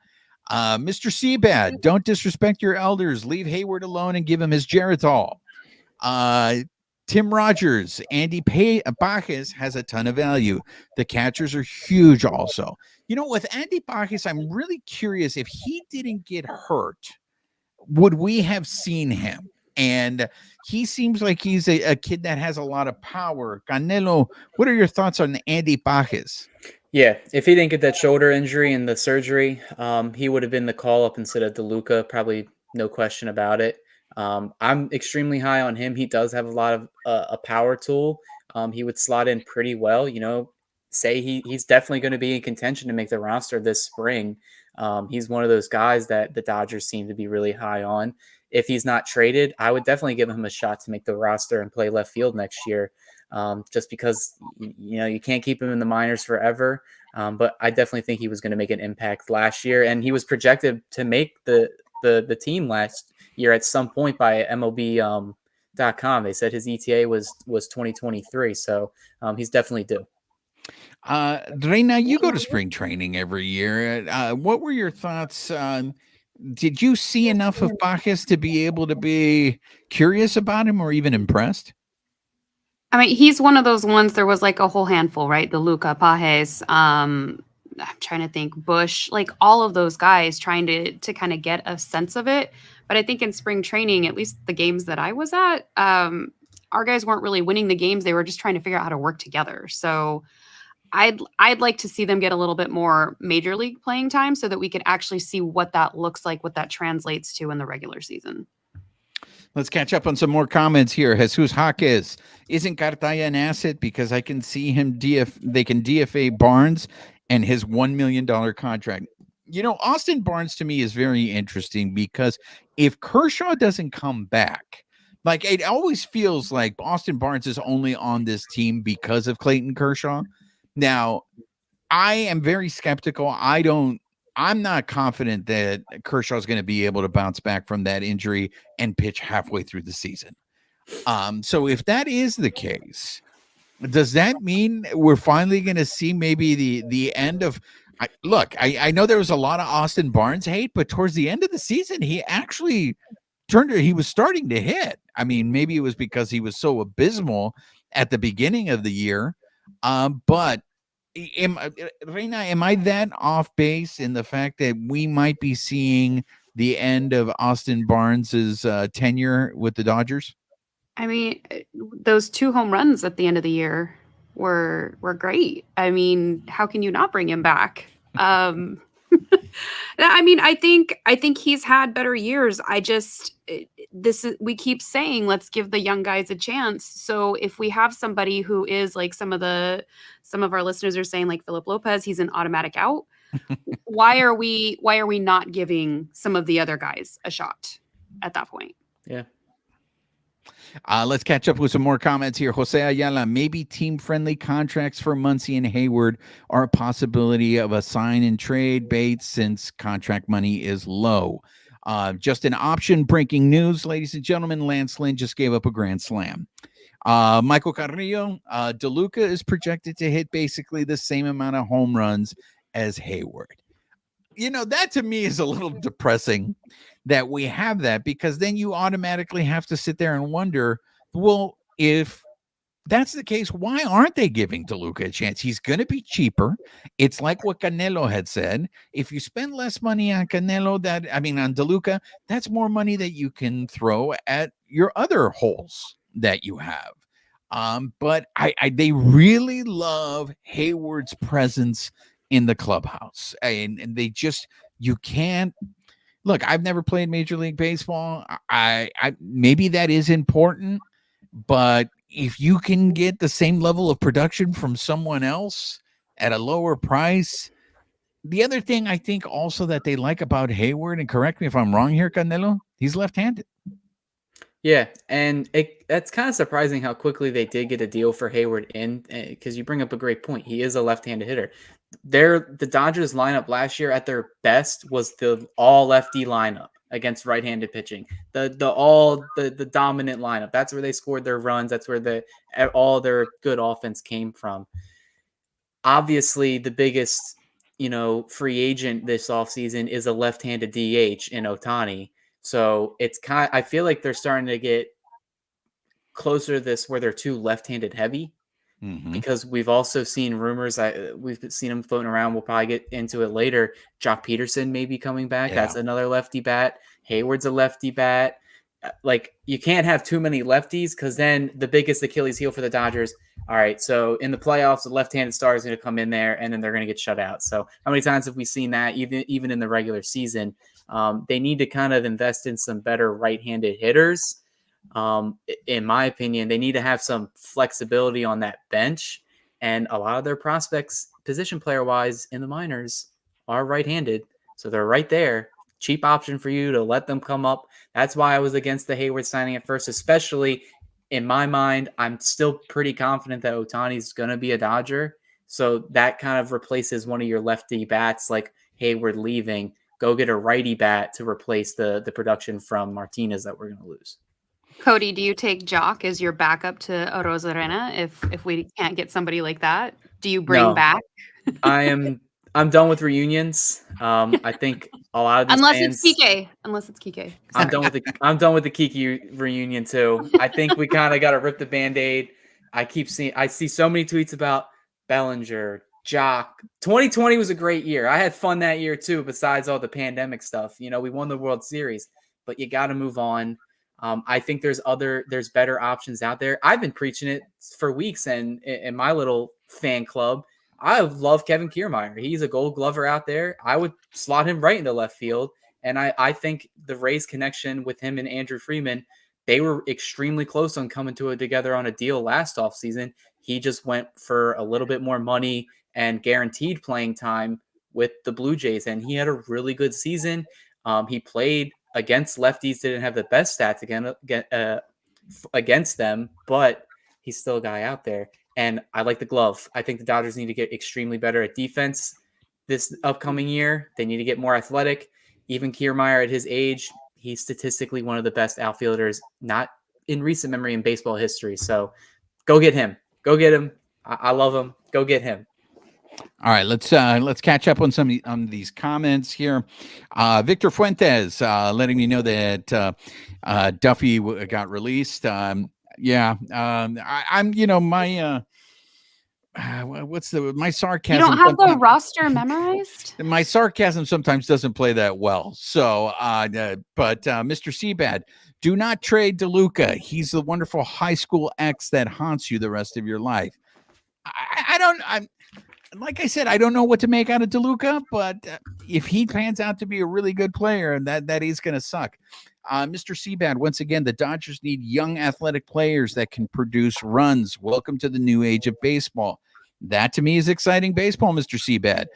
Mr. Seabad, don't disrespect your elders. Leave Heyward alone and give him his Geritol. Tim Rogers, Andy Pajes has a ton of value. The catchers are huge also. You know, with Andy Pajes, I'm really curious if he didn't get hurt, would we have seen him? And he seems like he's a kid that has a lot of power. Canelo, what are your thoughts on Andy Pajes? Yeah, if he didn't get that shoulder injury and the surgery, he would have been the call up instead of DeLuca, probably no question about it. I'm extremely high on him. He does have a lot of a power tool. He would slot in pretty well. You know, say he's definitely going to be in contention to make the roster this spring. He's one of those guys that the Dodgers seem to be really high on. If he's not traded, I would definitely give him a shot to make the roster and play left field next year. Just because you know you can't keep him in the minors forever. But I definitely think he was going to make an impact last year, and he was projected to make the team last year at some point by MLB.com. They said his ETA was 2023, so he's definitely due. Reina, you go to spring training every year. What were your thoughts? Did you see enough of Pajes to be able to be curious about him or even impressed? I mean, he's one of those ones. There was like a whole handful, right? The Luca Pajes. I'm trying to think, Bush, like all of those guys trying to kind of get a sense of it. But I think in spring training, at least the games that I was at, our guys weren't really winning the games. They were just trying to figure out how to work together. So I'd like to see them get a little bit more major league playing time so that we could actually see what that looks like, what that translates to in the regular season. Let's catch up on some more comments here. Jesus Jaques, isn't Cartaya an asset? Because I can see him they can DFA Barnes and his $1 million contract. You know, Austin Barnes to me is very interesting because if Kershaw doesn't come back, like it always feels like Austin Barnes is only on this team because of Clayton Kershaw. Now, I am very skeptical. I'm not confident that Kershaw is going to be able to bounce back from that injury and pitch halfway through the season. So if that is the case, does that mean we're finally going to see maybe the end of I know there was a lot of Austin Barnes hate, but towards the end of the season, he actually he was starting to hit. I mean, maybe it was because he was so abysmal at the beginning of the year. But Reina, am I that off base in the fact that we might be seeing the end of Austin Barnes's tenure with the Dodgers? I mean, those 2 home runs at the end of the year were great. I mean, how can you not bring him back? I mean, I think he's had better years. We keep saying, let's give the young guys a chance. So if we have somebody who is like some of our listeners are saying, like Philip Lopez, he's an automatic out. Why are we not giving some of the other guys a shot at that point? Yeah. Let's catch up with some more comments here. Jose Ayala, maybe team-friendly contracts for Muncy and Heyward are a possibility of a sign and trade bait since contract money is low. Just an option. Breaking news, ladies and gentlemen, Lance Lynn just gave up a grand slam. Michael Carrillo, DeLuca is projected to hit basically the same amount of home runs as Heyward. You know, that to me is a little depressing that we have that, because then you automatically have to sit there and wonder, well, if that's the case, why aren't they giving DeLuca a chance? He's going to be cheaper. It's like what Canelo had said. If you spend less money on Canelo, on DeLuca, that's more money that you can throw at your other holes that you have. But they really love Heyward's presence in the clubhouse, and they just, you can't look. I've never played Major League Baseball. I maybe that is important, but if you can get the same level of production from someone else at a lower price. The other thing I think also that they like about Heyward, and correct me if I'm wrong here, Canelo, he's left-handed. Yeah, and that's kind of surprising how quickly they did get a deal for Heyward in, because you bring up a great point. He is a left-handed hitter. the Dodgers lineup last year at their best was the all lefty lineup against right-handed pitching. The dominant lineup. That's where they scored their runs. That's where all their good offense came from. Obviously, the biggest, free agent this offseason is a left-handed DH in Otani. So I feel like they're starting to get closer to this where they're too left-handed heavy. Mm-hmm. Because we've also seen rumors. We've seen them floating around. We'll probably get into it later. Jock Peterson may be coming back. Yeah. That's another lefty bat. Hayward's a lefty bat. Like, you can't have too many lefties, because then the biggest Achilles heel for the Dodgers. All right, so in the playoffs, the left-handed star is going to come in there, and then they're going to get shut out. So how many times have we seen that, even in the regular season? They need to kind of invest in some better right-handed hitters. In my opinion, they need to have some flexibility on that bench, and a lot of their prospects, position player wise, in the minors are right-handed, so they're right there. Cheap option for you to let them come up. That's why I was against the Heyward signing at first, especially in my mind. I'm still pretty confident that Ohtani's going to be a Dodger, so that kind of replaces one of your lefty bats like Heyward leaving. Go get a righty bat to replace the production from Martinez that we're going to lose. Cody, do you take Jock as your backup to Arozarena if we can't get somebody like that? Do you bring back? I'm done with reunions. I think a lot of these unless fans, it's Kike. I'm done with the Kiki reunion too. I think we kind of got to rip the Band-Aid. I see so many tweets about Bellinger, Jock. 2020 was a great year. I had fun that year too, besides all the pandemic stuff. We won the World Series, but you got to move on. I think there's better options out there. I've been preaching it for weeks, and in my little fan club, I love Kevin Kiermaier. He's a Gold Glover out there. I would slot him right into left field. And I think the Rays connection with him and Andrew Freeman, they were extremely close on coming together on a deal last offseason. He just went for a little bit more money and guaranteed playing time with the Blue Jays. And he had a really good season. He played against lefties, didn't have the best stats against them, but he's still a guy out there. And I like the glove. I think the Dodgers need to get extremely better at defense this upcoming year. They need to get more athletic. Even Kiermaier at his age, he's statistically one of the best outfielders, not in recent memory in baseball history. So go get him. Go get him. I love him. Go get him. All right, let's catch up on some on these comments here. Victor Fuentes letting me know that Duffy got released. I'm my sarcasm. You don't have the roster memorized? My sarcasm sometimes doesn't play that well. So, but Mr. Seabad, do not trade DeLuca. He's the wonderful high school ex that haunts you the rest of your life. Like I said, I don't know what to make out of DeLuca, but if he pans out to be a really good player, that is going to suck. Mr. Seabad, once again, the Dodgers need young athletic players that can produce runs. Welcome to the new age of baseball. That to me is exciting baseball, Mr. Seabad.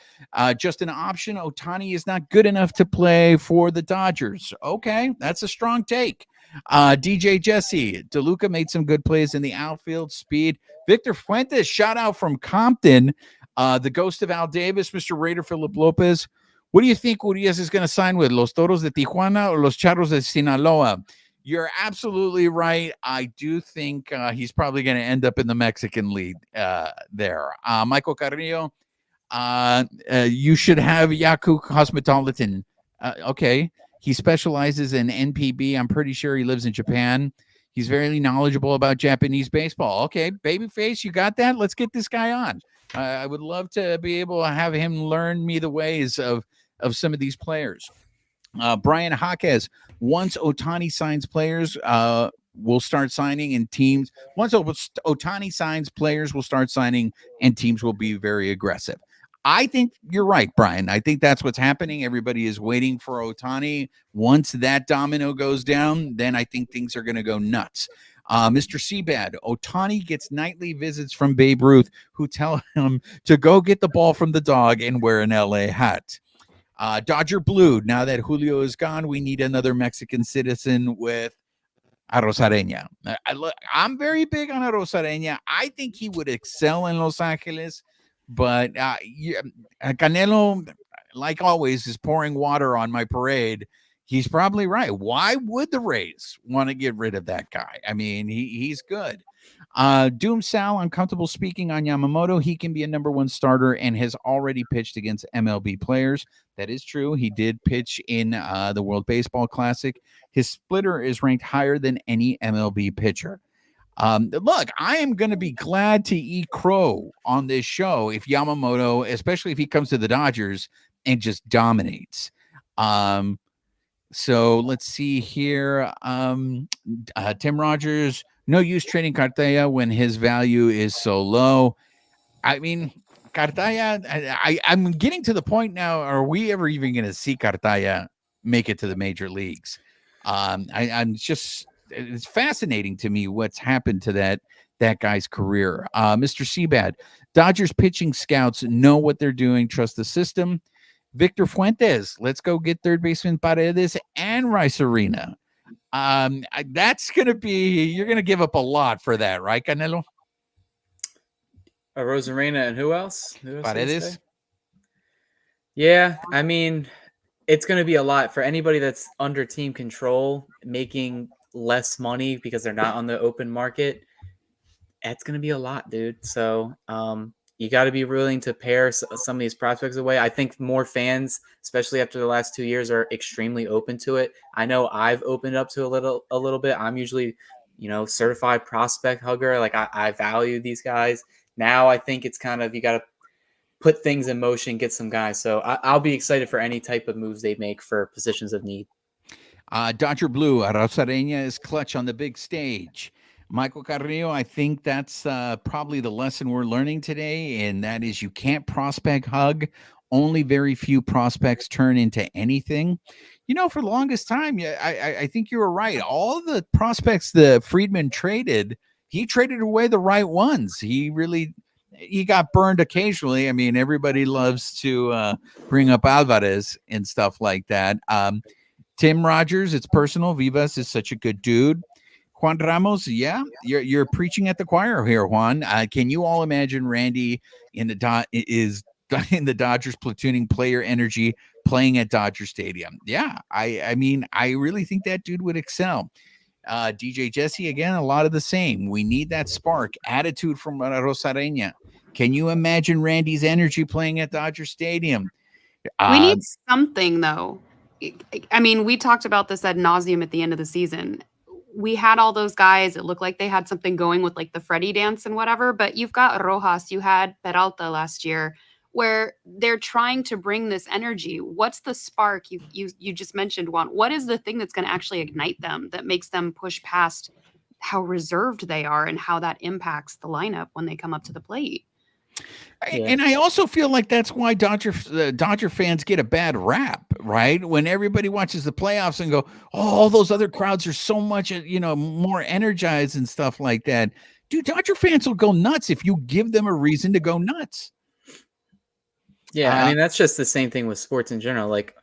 Just an option. Otani is not good enough to play for the Dodgers. Okay, that's a strong take. DJ Jesse, DeLuca made some good plays in the outfield. Speed. Victor Fuentes, shout out from Compton. The ghost of Al Davis, Mr. Raider Philip Lopez. What do you think Urias is going to sign with? Los Toros de Tijuana or Los Charros de Sinaloa? You're absolutely right. I do think he's probably going to end up in the Mexican League there. Michael Carrillo, you should have Yaku Cosmopolitan. Okay. He specializes in NPB. I'm pretty sure he lives in Japan. He's very knowledgeable about Japanese baseball. Okay, babyface, you got that? Let's get this guy on. I would love to be able to have him learn me the ways of some of these players. Brian Jaquez, once Otani signs players, we'll start signing and teams. Once Otani signs players, we'll start signing and teams will be very aggressive. I think you're right, Brian. I think that's what's happening. Everybody is waiting for Otani. Once that domino goes down, then I think things are going to go nuts. Mr. Seabad, Otani gets nightly visits from Babe Ruth who tell him to go get the ball from the dog and wear an LA hat. Dodger Blue, now that Julio is gone, we need another Mexican citizen with Arozarena. I'm very big on Arozarena. I think he would excel in Los Angeles, But Canelo, like always, is pouring water on my parade. He's probably right. Why would the Rays want to get rid of that guy? I mean, he's good. Doom Sal, uncomfortable speaking on Yamamoto. He can be a number one starter and has already pitched against MLB players. That is true. He did pitch in the World Baseball Classic. His splitter is ranked higher than any MLB pitcher. Look, I am going to be glad to eat crow on this show if Yamamoto, especially if he comes to the Dodgers and just dominates. So let's see here. Tim Rogers, no use trading Cartaya when his value is so low. I mean, Cartaya, I'm getting to the point now. Are we ever even going to see Cartaya make it to the major leagues? I'm just, it's fascinating to me what's happened to that guy's career. Mr. Seabad, Dodgers pitching scouts know what they're doing. Trust the system. Victor Fuentes, let's go get third baseman Paredes and Arozarena. That's going to be, you're going to give up a lot for that, right, Canelo? Arozarena and who else? Paredes? Yeah, I mean, it's going to be a lot for anybody that's under team control, making less money because they're not on the open market. It's going to be a lot, dude. So, you got to be willing to pair some of these prospects away. I think more fans, especially after the last 2 years, are extremely open to it. I know I've opened up to a little bit. I'm usually, certified prospect hugger. Like I value these guys. Now I think it's kind of, you got to put things in motion, get some guys. So I'll be excited for any type of moves they make for positions of need. Dodger Blue, Arozarena is clutch on the big stage. Michael Carrillo, I think that's probably the lesson we're learning today, and that is you can't prospect hug. Only very few prospects turn into anything. For the longest time, I think you were right. All the prospects the Friedman traded, he traded away the right ones. He got burned occasionally. I mean, everybody loves to bring up Alvarez and stuff like that. Tim Rogers, it's personal. Vivas is such a good dude. Juan Ramos, yeah, you're preaching at the choir here, Juan. Can you all imagine Randy in the Dodgers platooning player energy playing at Dodger Stadium? Yeah, I mean, I really think that dude would excel. DJ Jesse, again, a lot of the same. We need that spark, attitude from Arozarena. Can you imagine Randy's energy playing at Dodger Stadium? We need something, though. I mean, we talked about this ad nauseum at the end of the season. We had all those guys. It looked like they had something going with like the Freddie dance and whatever, but you've got Rojas, you had Peralta last year, where they're trying to bring this energy. What's the spark? You just mentioned one. What is the thing that's going to actually ignite them, that makes them push past how reserved they are and how that impacts the lineup when they come up to the plate? Yeah. And I also feel like that's why Dodger fans get a bad rap, right? When everybody watches the playoffs and go, oh, all those other crowds are so much, more energized and stuff like that. Dude, Dodger fans will go nuts if you give them a reason to go nuts. Yeah, I mean, that's just the same thing with sports in general. Like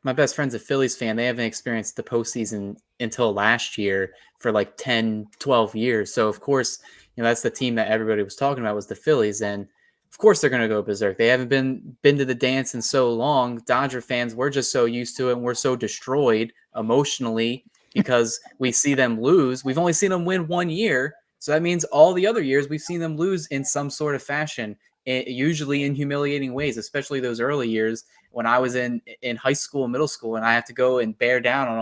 my best friend's a Phillies fan. They haven't experienced the postseason until last year for like 10, 12 years. So, of course, that's the team that everybody was talking about was the Phillies. And, of course, they're going to go berserk. They haven't been to the dance in so long. Dodger fans, we're just so used to it, and we're so destroyed emotionally because we see them lose. We've only seen them win 1 year. So that means all the other years we've seen them lose in some sort of fashion. Usually in humiliating ways, especially those early years when I was in high school and middle school, and I had to go and bear down on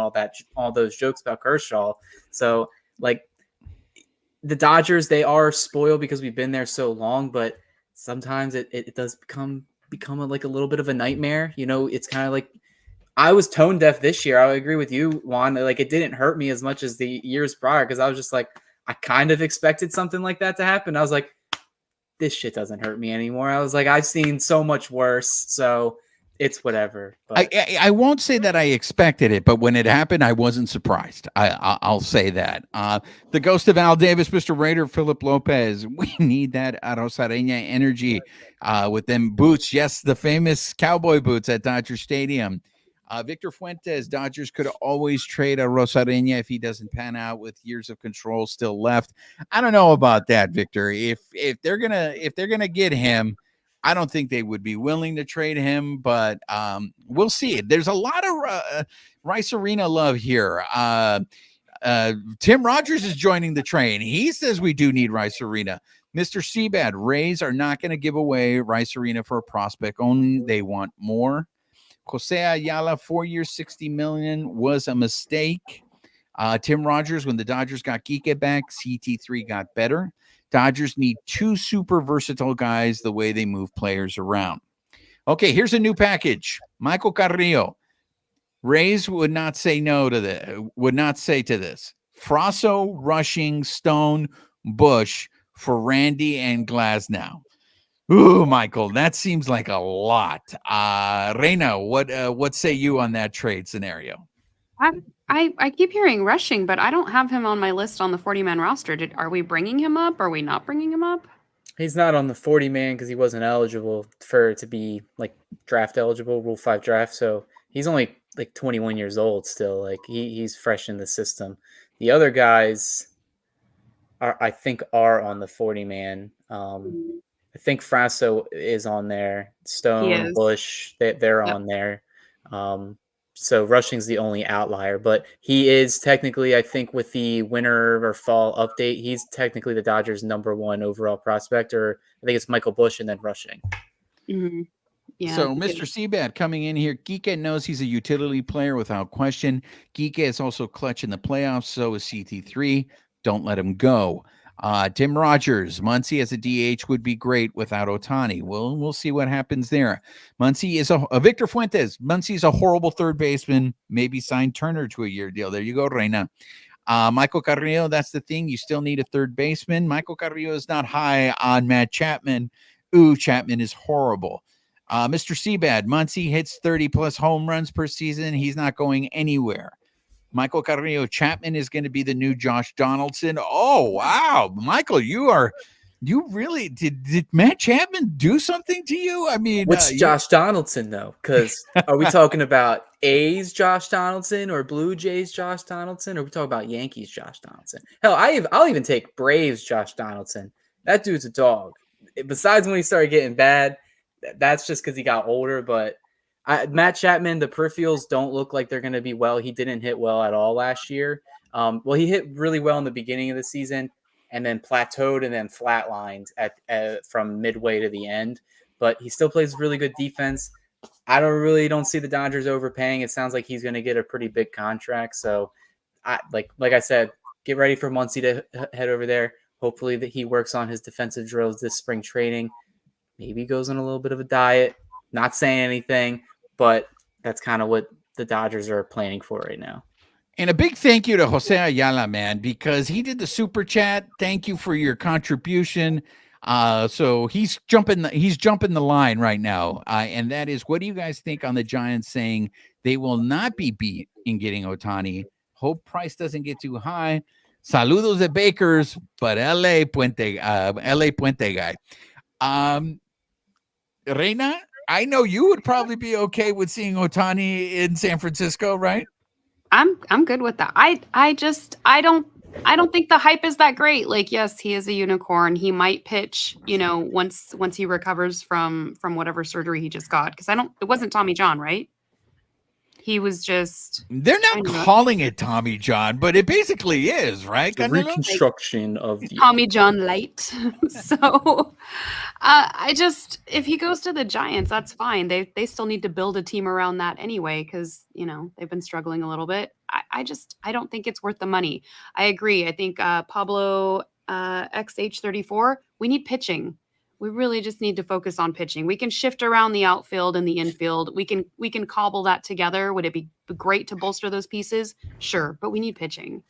all those jokes about Kershaw. So like the Dodgers, they are spoiled because we've been there so long, but sometimes it does become like a little bit of a nightmare. It's kind of like I was tone deaf this year. I would agree with you, Juan. Like it didn't hurt me as much as the years prior because I was just like, I kind of expected something like that to happen. I was like, this shit doesn't hurt me anymore. I was like, I've seen so much worse, so it's whatever. But I won't say that I expected it, but when it happened, I wasn't surprised. I'll say that. The ghost of Al Davis, Mr. Raider, Philip Lopez. We need that Arozarena energy with them boots. Yes, the famous cowboy boots at Dodger Stadium. Victor Fuentes, Dodgers could always trade Arozarena if he doesn't pan out with years of control still left. I don't know about that, Victor. If they're gonna get him, I don't think they would be willing to trade him, but we'll see. There's a lot of Arozarena love here. Tim Rogers is joining the train. He says we do need Arozarena. Mr. Seabad, Rays are not going to give away Arozarena for a prospect only. They want more. Jose Ayala, 4 years, $60 million was a mistake. Tim Rogers, when the Dodgers got Kike back, CT3 got better. Dodgers need 2 super versatile guys the way they move players around. Okay, here's a new package. Michael Carrillo. Rays would not say no to this. Would not say to this. Frasso, Rushing, Stone, Bush for Randy and Glasnow. Ooh, Michael, that seems like a lot. Reina, what say you on that trade scenario? I keep hearing Rushing, but I don't have him on my list on the 40-man roster. Are we bringing him up? Are we not bringing him up? He's not on the 40-man because he wasn't eligible to be like draft eligible, Rule 5 draft. So he's only like 21 years old still. Like he's fresh in the system. The other guys I think are on the 40-man. I think Frasso is on there. Stone, Bush, they're on there. So Rushing's the only outlier, but he is technically, I think, with the winter or fall update, he's technically the Dodgers' #1 overall prospect, or I think it's Michael Bush and then Rushing. Mm-hmm. Yeah. So Mr. Seabad coming in here. Kike knows he's a utility player without question. Kike is also clutch in the playoffs. So is CT3. Don't let him go. Tim Rogers, Muncy as a DH would be great without Otani. We'll see what happens there. Muncy is a Victor Fuentes. Muncy is a horrible third baseman. Maybe sign Turner to a year deal. There you go, Reina. Michael Carrillo, that's the thing. You still need a third baseman. Michael Carrillo is not high on Matt Chapman. Ooh, Chapman is horrible. Mr. Seabad, Muncy hits 30-plus home runs per season. He's not going anywhere. Michael Carrillo, Chapman is going to be the new Josh Donaldson. Oh, wow. Michael, you really did Matt Chapman do something to you? I mean, which Josh Donaldson though? Because are we talking about A's Josh Donaldson or Blue Jays Josh Donaldson? Or are we talking about Yankees Josh Donaldson? Hell, I'll even take Braves Josh Donaldson. That dude's a dog. Besides when he started getting bad, that's just because he got older, but Matt Chapman, the peripherals don't look like they're going to be well. He didn't hit well at all last year. Well, he hit really well in the beginning of the season and then plateaued and then flatlined from midway to the end. But he still plays really good defense. I don't see the Dodgers overpaying. It sounds like he's going to get a pretty big contract. So, like I said, get ready for Muncy to head over there. Hopefully that he works on his defensive drills this spring training. Maybe goes on a little bit of a diet. Not saying anything, but that's kind of what the Dodgers are planning for right now. And a big thank you to Jose Ayala, man, because he did the super chat. Thank you for your contribution. So he's jumping the line right now. And that is, what do you guys think on the Giants saying they will not be beat in getting Otani? Hope price doesn't get too high. Saludos de Bakers, but LA Puente guy. Reina, I know you would probably be okay with seeing Otani in San Francisco, right? I'm good with that. I don't think the hype is that great. Like, yes, he is a unicorn. He might pitch, once he recovers from whatever surgery he just got. Because it wasn't Tommy John, right? He was just. They're not calling it Tommy John, but it basically is, right? The reconstruction of the Tommy John light. So, if he goes to the Giants, that's fine. They still need to build a team around that anyway, because they've been struggling a little bit. I don't think it's worth the money. I agree. I think Pablo XH34. We need pitching. We really just need to focus on pitching. We can shift around the outfield and the infield. We can cobble that together. Would it be great to bolster those pieces? Sure, but we need pitching.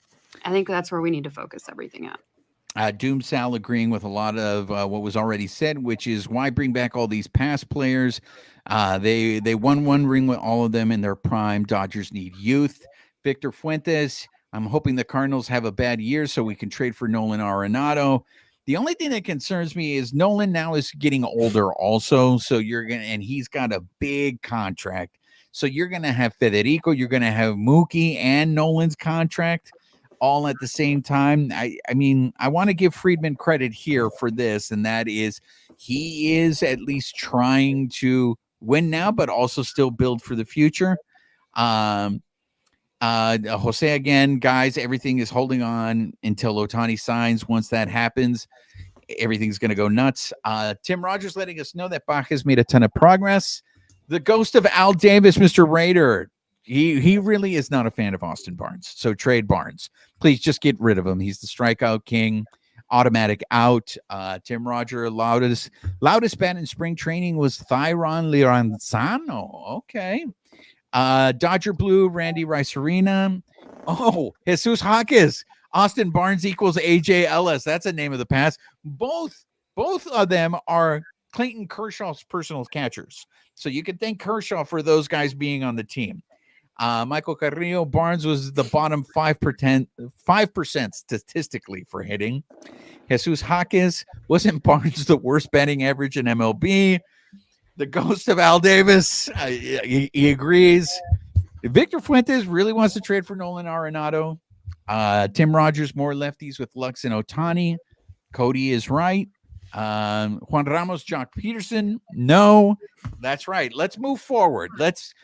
I think that's where we need to focus everything at. Doom Sal agreeing with a lot of what was already said, which is why bring back all these past players. They won one ring with all of them in their prime. Dodgers need youth. Victor Fuentes, I'm hoping the Cardinals have a bad year so we can trade for Nolan Arenado. The only thing that concerns me is Nolan now is getting older also. So and he's got a big contract. So you're going to have Federico, you're going to have Mookie and Nolan's contract all at the same time. I mean, I want to give Friedman credit here for this, and that is he is at least trying to win now, but also still build for the future. Jose again, guys, everything is holding on until Ohtani signs. Once that happens, everything's going to go nuts. Tim Rogers letting us know that Bach has made a ton of progress. The ghost of Al Davis, Mr. Raider. He really is not a fan of Austin Barnes. So trade Barnes. Please just get rid of him. He's the strikeout king. Automatic out. Tim Roger, loudest bat in spring training was Thyron Liranzano. Okay. Dodger Blue, Randy Arozarena. Oh, Jesus Jaques. Austin Barnes equals AJ Ellis. That's a name of the past. Both of them are Clayton Kershaw's personal catchers. So you can thank Kershaw for those guys being on the team. Michael Carrillo, Barnes was the bottom 5% statistically for hitting. Jesus Jaques, wasn't Barnes the worst batting average in MLB? The ghost of Al Davis, he agrees. Victor Fuentes really wants to trade for Nolan Arenado. Tim Rogers, more lefties with Lux and Otani. Cody is right. Juan Ramos, Jock Peterson. No, that's right. Let's move forward. Let's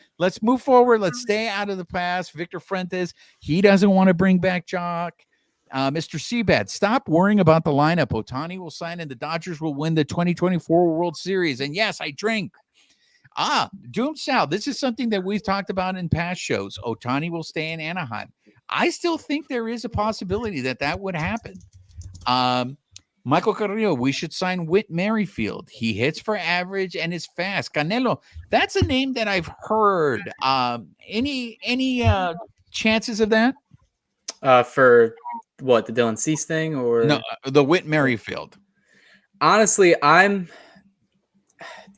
move forward. Let's stay out of the past. Victor Fuentes, he doesn't want to bring back Jock. Mr. Seabad, stop worrying about the lineup. Otani will sign and the Dodgers will win the 2024 World Series. And yes, I drink. Doom Sal, this is something that we've talked about in past shows. Otani will stay in Anaheim. I still think there is a possibility that would happen. Michael Carrillo, we should sign Whit Merrifield. He hits for average and is fast. Canelo, that's a name that I've heard. Any chances of that? For what, the Dylan Cease thing, or no, the Whit Merrifield? Honestly,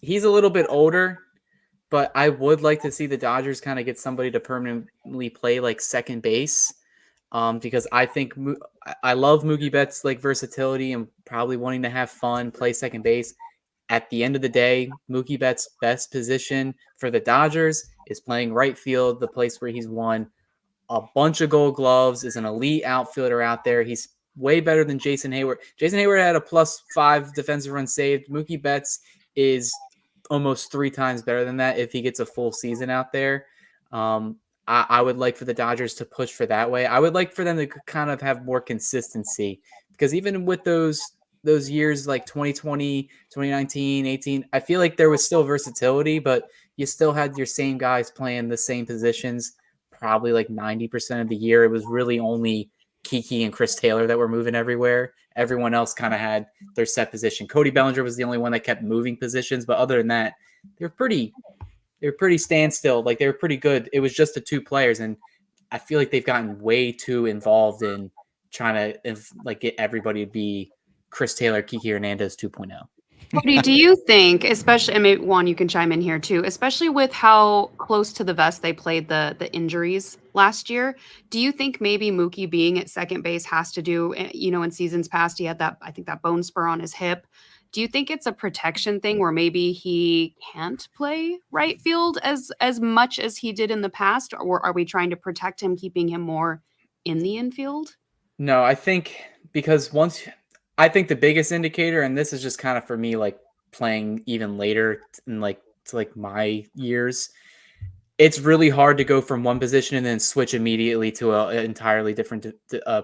he's a little bit older, but I would like to see the Dodgers kind of get somebody to permanently play like second base. Because I think I love Mookie Betts' like versatility and probably wanting to have fun, play second base. At the end of the day, Mookie Betts' best position for the Dodgers is playing right field, the place where he's won a bunch of Gold Gloves, is an elite outfielder out there. He's way better than Jason Heyward. Jason Heyward had a +5 defensive run saved. Mookie Betts is almost 3 times better than that if he gets a full season out there. I would like for the Dodgers to push for that way. I would like for them to kind of have more consistency, because even with those years like 2020, 2019, 18, I feel like there was still versatility, but you still had your same guys playing the same positions probably like 90% of the year. It was really only Kiki and Chris Taylor that were moving everywhere. Everyone else kind of had their set position. Cody Bellinger was the only one that kept moving positions, but other than that, they were pretty standstill. Like, they were pretty good. It was just the 2 players, and I feel like they've gotten way too involved in trying to like get everybody to be Chris Taylor, Kiki Hernandez 2.0. Cody, do you think, especially, and maybe Juan, you can chime in here too, especially with how close to the vest they played the injuries last year, do you think maybe Mookie being at second base has to do, in seasons past, he had that bone spur on his hip. Do you think it's a protection thing where maybe he can't play right field as much as he did in the past? Or are we trying to protect him, keeping him more in the infield? No, I think because I think the biggest indicator, and this is just kind of for me, like playing even later in to my years, it's really hard to go from one position and then switch immediately to an entirely different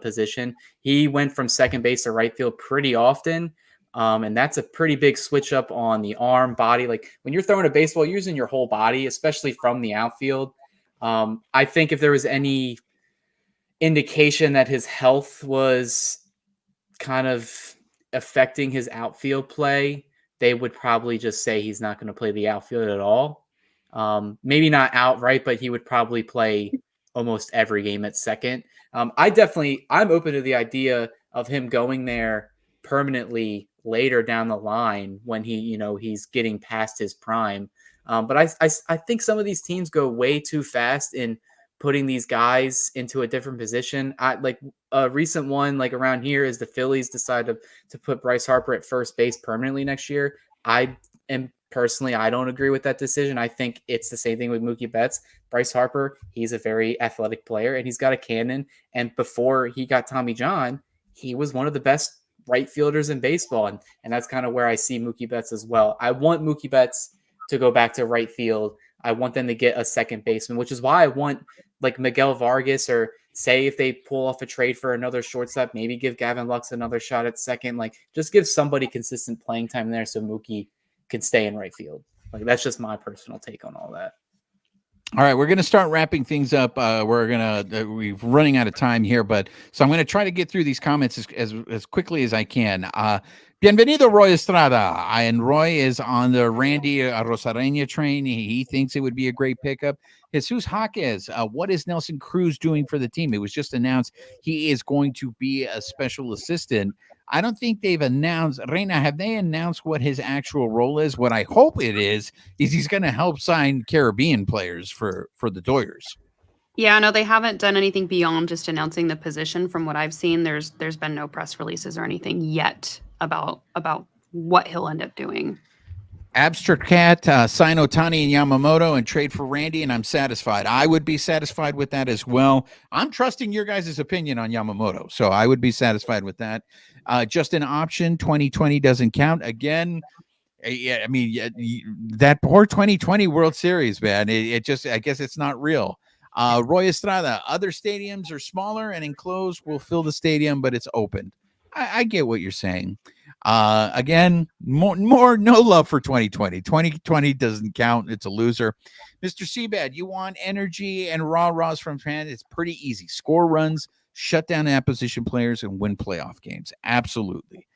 position. He went from second base to right field pretty often. And that's a pretty big switch up on the arm, body. Like, when you're throwing a baseball, you're using your whole body, especially from the outfield. I think if there was any indication that his health was kind of affecting his outfield play, they would probably just say he's not going to play the outfield at all. Maybe not outright, but he would probably play almost every game at second. I'm open to the idea of him going there permanently later down the line when he's getting past his prime. But I think some of these teams go way too fast in putting these guys into a different position. Like a recent one, like around here, is the Phillies decided to put Bryce Harper at first base permanently next year. I don't agree with that decision. I think it's the same thing with Mookie Betts. Bryce Harper, he's a very athletic player and he's got a cannon. And before he got Tommy John, he was one of the best right fielders in baseball. And that's kind of where I see Mookie Betts as well. I want Mookie Betts to go back to right field. I want them to get a second baseman, which is why I want like Miguel Vargas, or say if they pull off a trade for another shortstop, maybe give Gavin Lux another shot at second. Like just give somebody consistent playing time there so Mookie can stay in right field. Like that's just my personal take on all that. All right, we're going to start wrapping things up. We're running out of time here, but so I'm going to try to get through these comments as quickly as I can. Bienvenido, Roy Estrada. And Roy is on the Randy Arozarena train. He thinks it would be a great pickup. Jesus Jaquez, what is Nelson Cruz doing for the team? It was just announced he is going to be a special assistant. I don't think they've announced. Reina, have they announced what his actual role is? What I hope it is he's going to help sign Caribbean players for the Dodgers. Yeah, no, they haven't done anything beyond just announcing the position. From what I've seen, there's been no press releases or anything yet about what he'll end up doing. Abstract Cat, sign Otani and Yamamoto and trade for Randy, and I'm satisfied. I would be satisfied with that as well. I'm trusting your guys' opinion on Yamamoto, so I would be satisfied with that. Just an option, 2020 doesn't count. Again, yeah, I mean, that poor 2020 World Series, man, I guess it's not real. Roy Estrada, other stadiums are smaller and enclosed, will fill the stadium, but it's open. I get what you're saying. Again, more no love for 2020. 2020 doesn't count. It's a loser. Mr. Seabad, you want energy and rah-rahs from fans? It's pretty easy. Score runs, shut down opposition players, and win playoff games. Absolutely.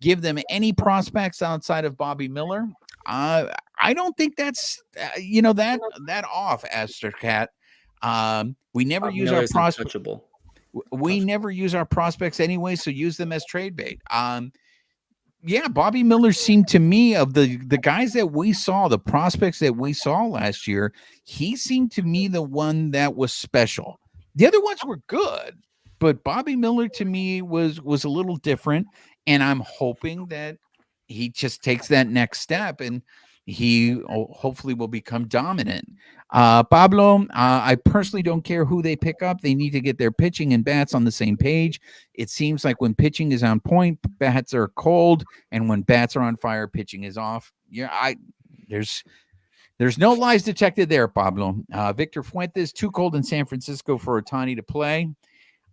Give them any prospects outside of Bobby Miller. I don't think that's that off, Aster Cat. We never Bobby use Miller's our prospects. untouchable. We never use our prospects anyway, so use them as trade bait. Yeah, Bobby Miller seemed to me, of the guys that we saw, the prospects that we saw last year, he seemed to me the one that was special. The other ones were good, but Bobby Miller to me was a little different, and I'm hoping that he just takes that next step and he hopefully will become dominant. Pablo, I personally don't care who they pick up. They need to get their pitching and bats on the same page. It seems like when pitching is on point, bats are cold, and when bats are on fire, pitching is off. Yeah, there's no lies detected there, Pablo. Victor Fuentes, too cold in San Francisco for Otani to play.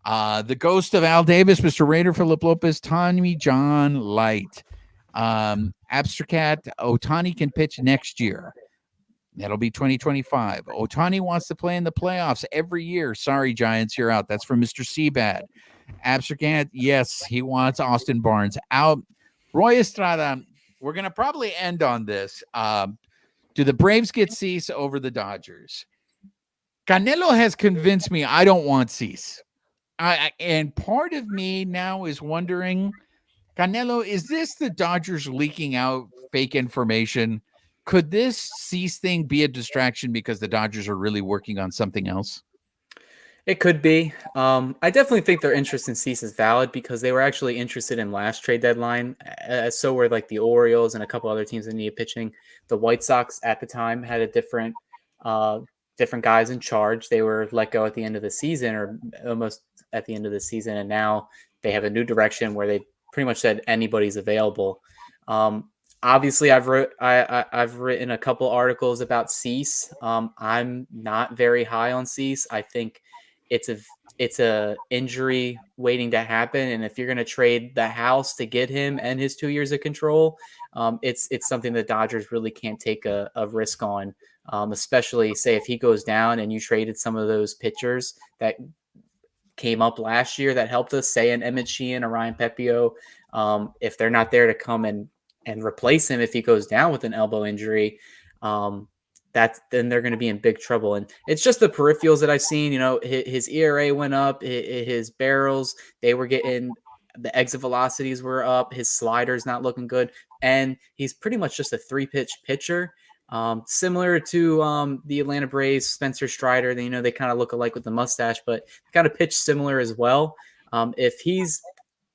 The ghost of Al Davis, Mr. Raider, Philip Lopez, Tommy John Light. Abstract, Otani can pitch next year. That'll be 2025. Otani wants to play in the playoffs every year. Sorry, Giants, you're out. That's from Mr. Seabad. Abstract, yes, he wants Austin Barnes out. Roy Estrada, we're going to probably end on this. Do the Braves get Cease over the Dodgers? Canelo has convinced me I don't want Cease. And part of me now is wondering, Canelo, is this the Dodgers leaking out fake information? Could this Cease thing be a distraction because the Dodgers are really working on something else? It could be. I definitely think their interest in Cease is valid because they were actually interested in last trade deadline. So were like the Orioles and a couple other teams that needed pitching. The White Sox at the time had a different guys in charge. They were let go at the end of the season, or almost at the end of the season, and now they have a new direction where they pretty much said anybody's available. Obviously, I've written a couple articles about Cease. I'm not very high on Cease. I think it's a injury waiting to happen, and if you're going to trade the house to get him and his 2 years of control, it's something the Dodgers really can't take a risk on. Especially say if he goes down and you traded some of those pitchers that came up last year that helped us, say an Emmett Sheehan or Ryan Pepio, if they're not there to come and replace him if he goes down with an elbow injury, then they're going to be in big trouble. And it's just the peripherals that I've seen. His ERA went up, his barrels, they were getting, the exit velocities were up, his slider's not looking good, and he's pretty much just a 3-pitch pitcher. Similar to the Atlanta Braves, Spencer Strider. They kind of look alike with the mustache, but kind of pitch similar as well. If he's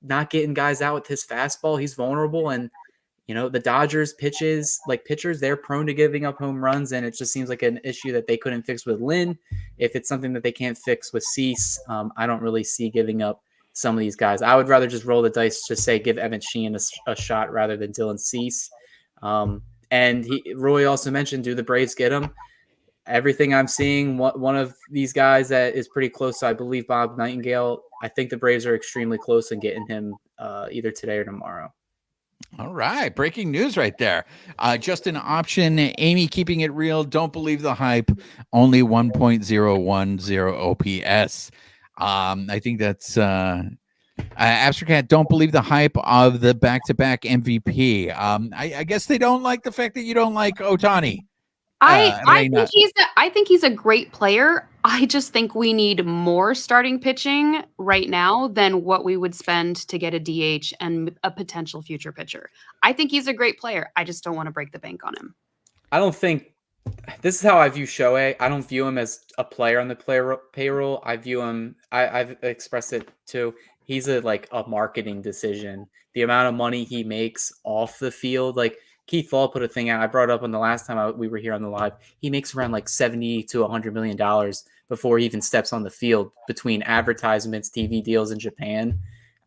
not getting guys out with his fastball, he's vulnerable. And the Dodgers pitchers, they're prone to giving up home runs, and it just seems like an issue that they couldn't fix with Lynn. If it's something that they can't fix with Cease, I don't really see giving up some of these guys. I would rather just roll the dice, just say give Evan Sheehan a shot rather than Dylan Cease. And Roy also mentioned, do the Braves get him? Everything I'm seeing, one of these guys that is pretty close to, I believe, Bob Nightingale. I think the Braves are extremely close in getting him either today or tomorrow. All right. Breaking news right there. Just an option. Amy keeping it real. Don't believe the hype. Only 1.010 OPS. I think that's Abstract. Don't believe the hype of the back-to-back MVP. I guess they don't like the fact that you don't like Ohtani. I think he's a great player. I just think we need more starting pitching right now than what we would spend to get a DH and a potential future pitcher. I think he's a great player. I just don't want to break the bank on him. I don't think this is how I view Shohei. I don't view him as a player on the payroll. I view him. I've expressed it too. He's a marketing decision. The amount of money he makes off the field, like Keith Law put a thing out. I brought up on the last time we were here on the live. He makes around $70 to $100 million before he even steps on the field between advertisements, TV deals in Japan.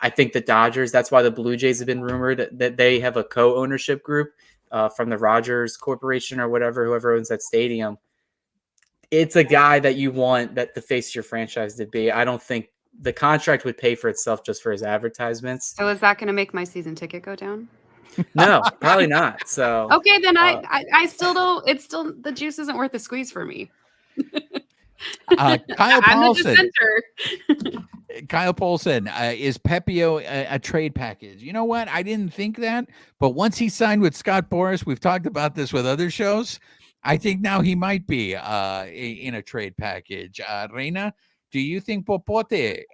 I think the Dodgers, that's why the Blue Jays have been rumored that they have a co-ownership group from the Rogers Corporation or whoever owns that stadium. It's a guy that you want that the face of your franchise to be. I don't think the contract would pay for itself just for his advertisements. So is that going to make my season ticket go down? No, probably not. So okay, then I still don't. It's still, the juice isn't worth the squeeze for me. Kyle Paulson. Kyle Paulson, is Pepio a trade package? You know what? I didn't think that, but once he signed with Scott Boras, we've talked about this with other shows. I think now he might be in a trade package. Reina, do you think Popote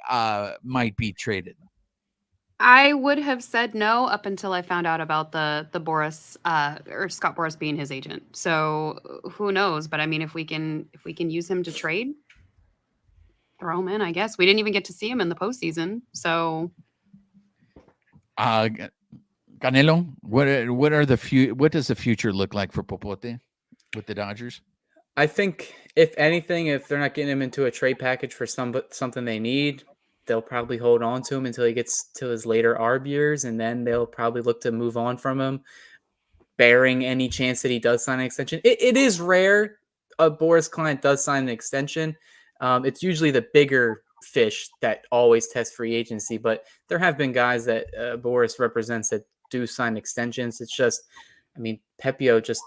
might be traded? I would have said no up until I found out about the Boras or Scott Boras being his agent. So who knows? But I mean, if we can use him to trade, throw him in. I guess we didn't even get to see him in the postseason. So, Canelo, what does the future look like for Popote with the Dodgers? I think if anything, if they're not getting him into a trade package for something they need, they'll probably hold on to him until he gets to his later ARB years, and then they'll probably look to move on from him, bearing any chance that he does sign an extension. It is rare a Boras client does sign an extension. It's usually the bigger fish that always test free agency, but there have been guys that Boras represents that do sign extensions. It's just, I mean, Pepio just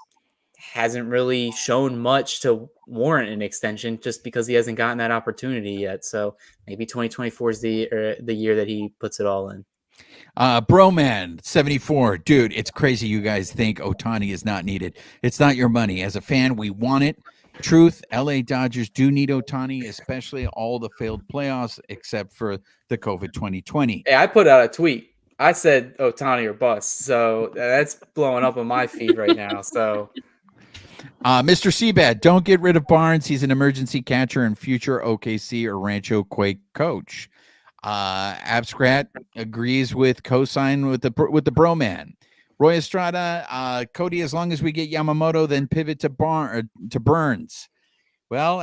hasn't really shown much to warrant an extension just because he hasn't gotten that opportunity yet. So maybe 2024 is the year that he puts it all in. Broman 74, dude, it's crazy you guys think Ohtani is not needed. It's not your money. As a fan, we want it. Truth, LA Dodgers do need Ohtani, especially all the failed playoffs except for the COVID 2020. Hey, I put out a tweet. I said Ohtani or bust. So that's blowing up on my feed right now. So Mr. Seabad, don't get rid of Barnes. He's an emergency catcher and future OKC or Rancho Quake coach. Abstract agrees with cosign with the Broman. Roy Estrada, Cody, as long as we get Yamamoto, then pivot to Burns. Well,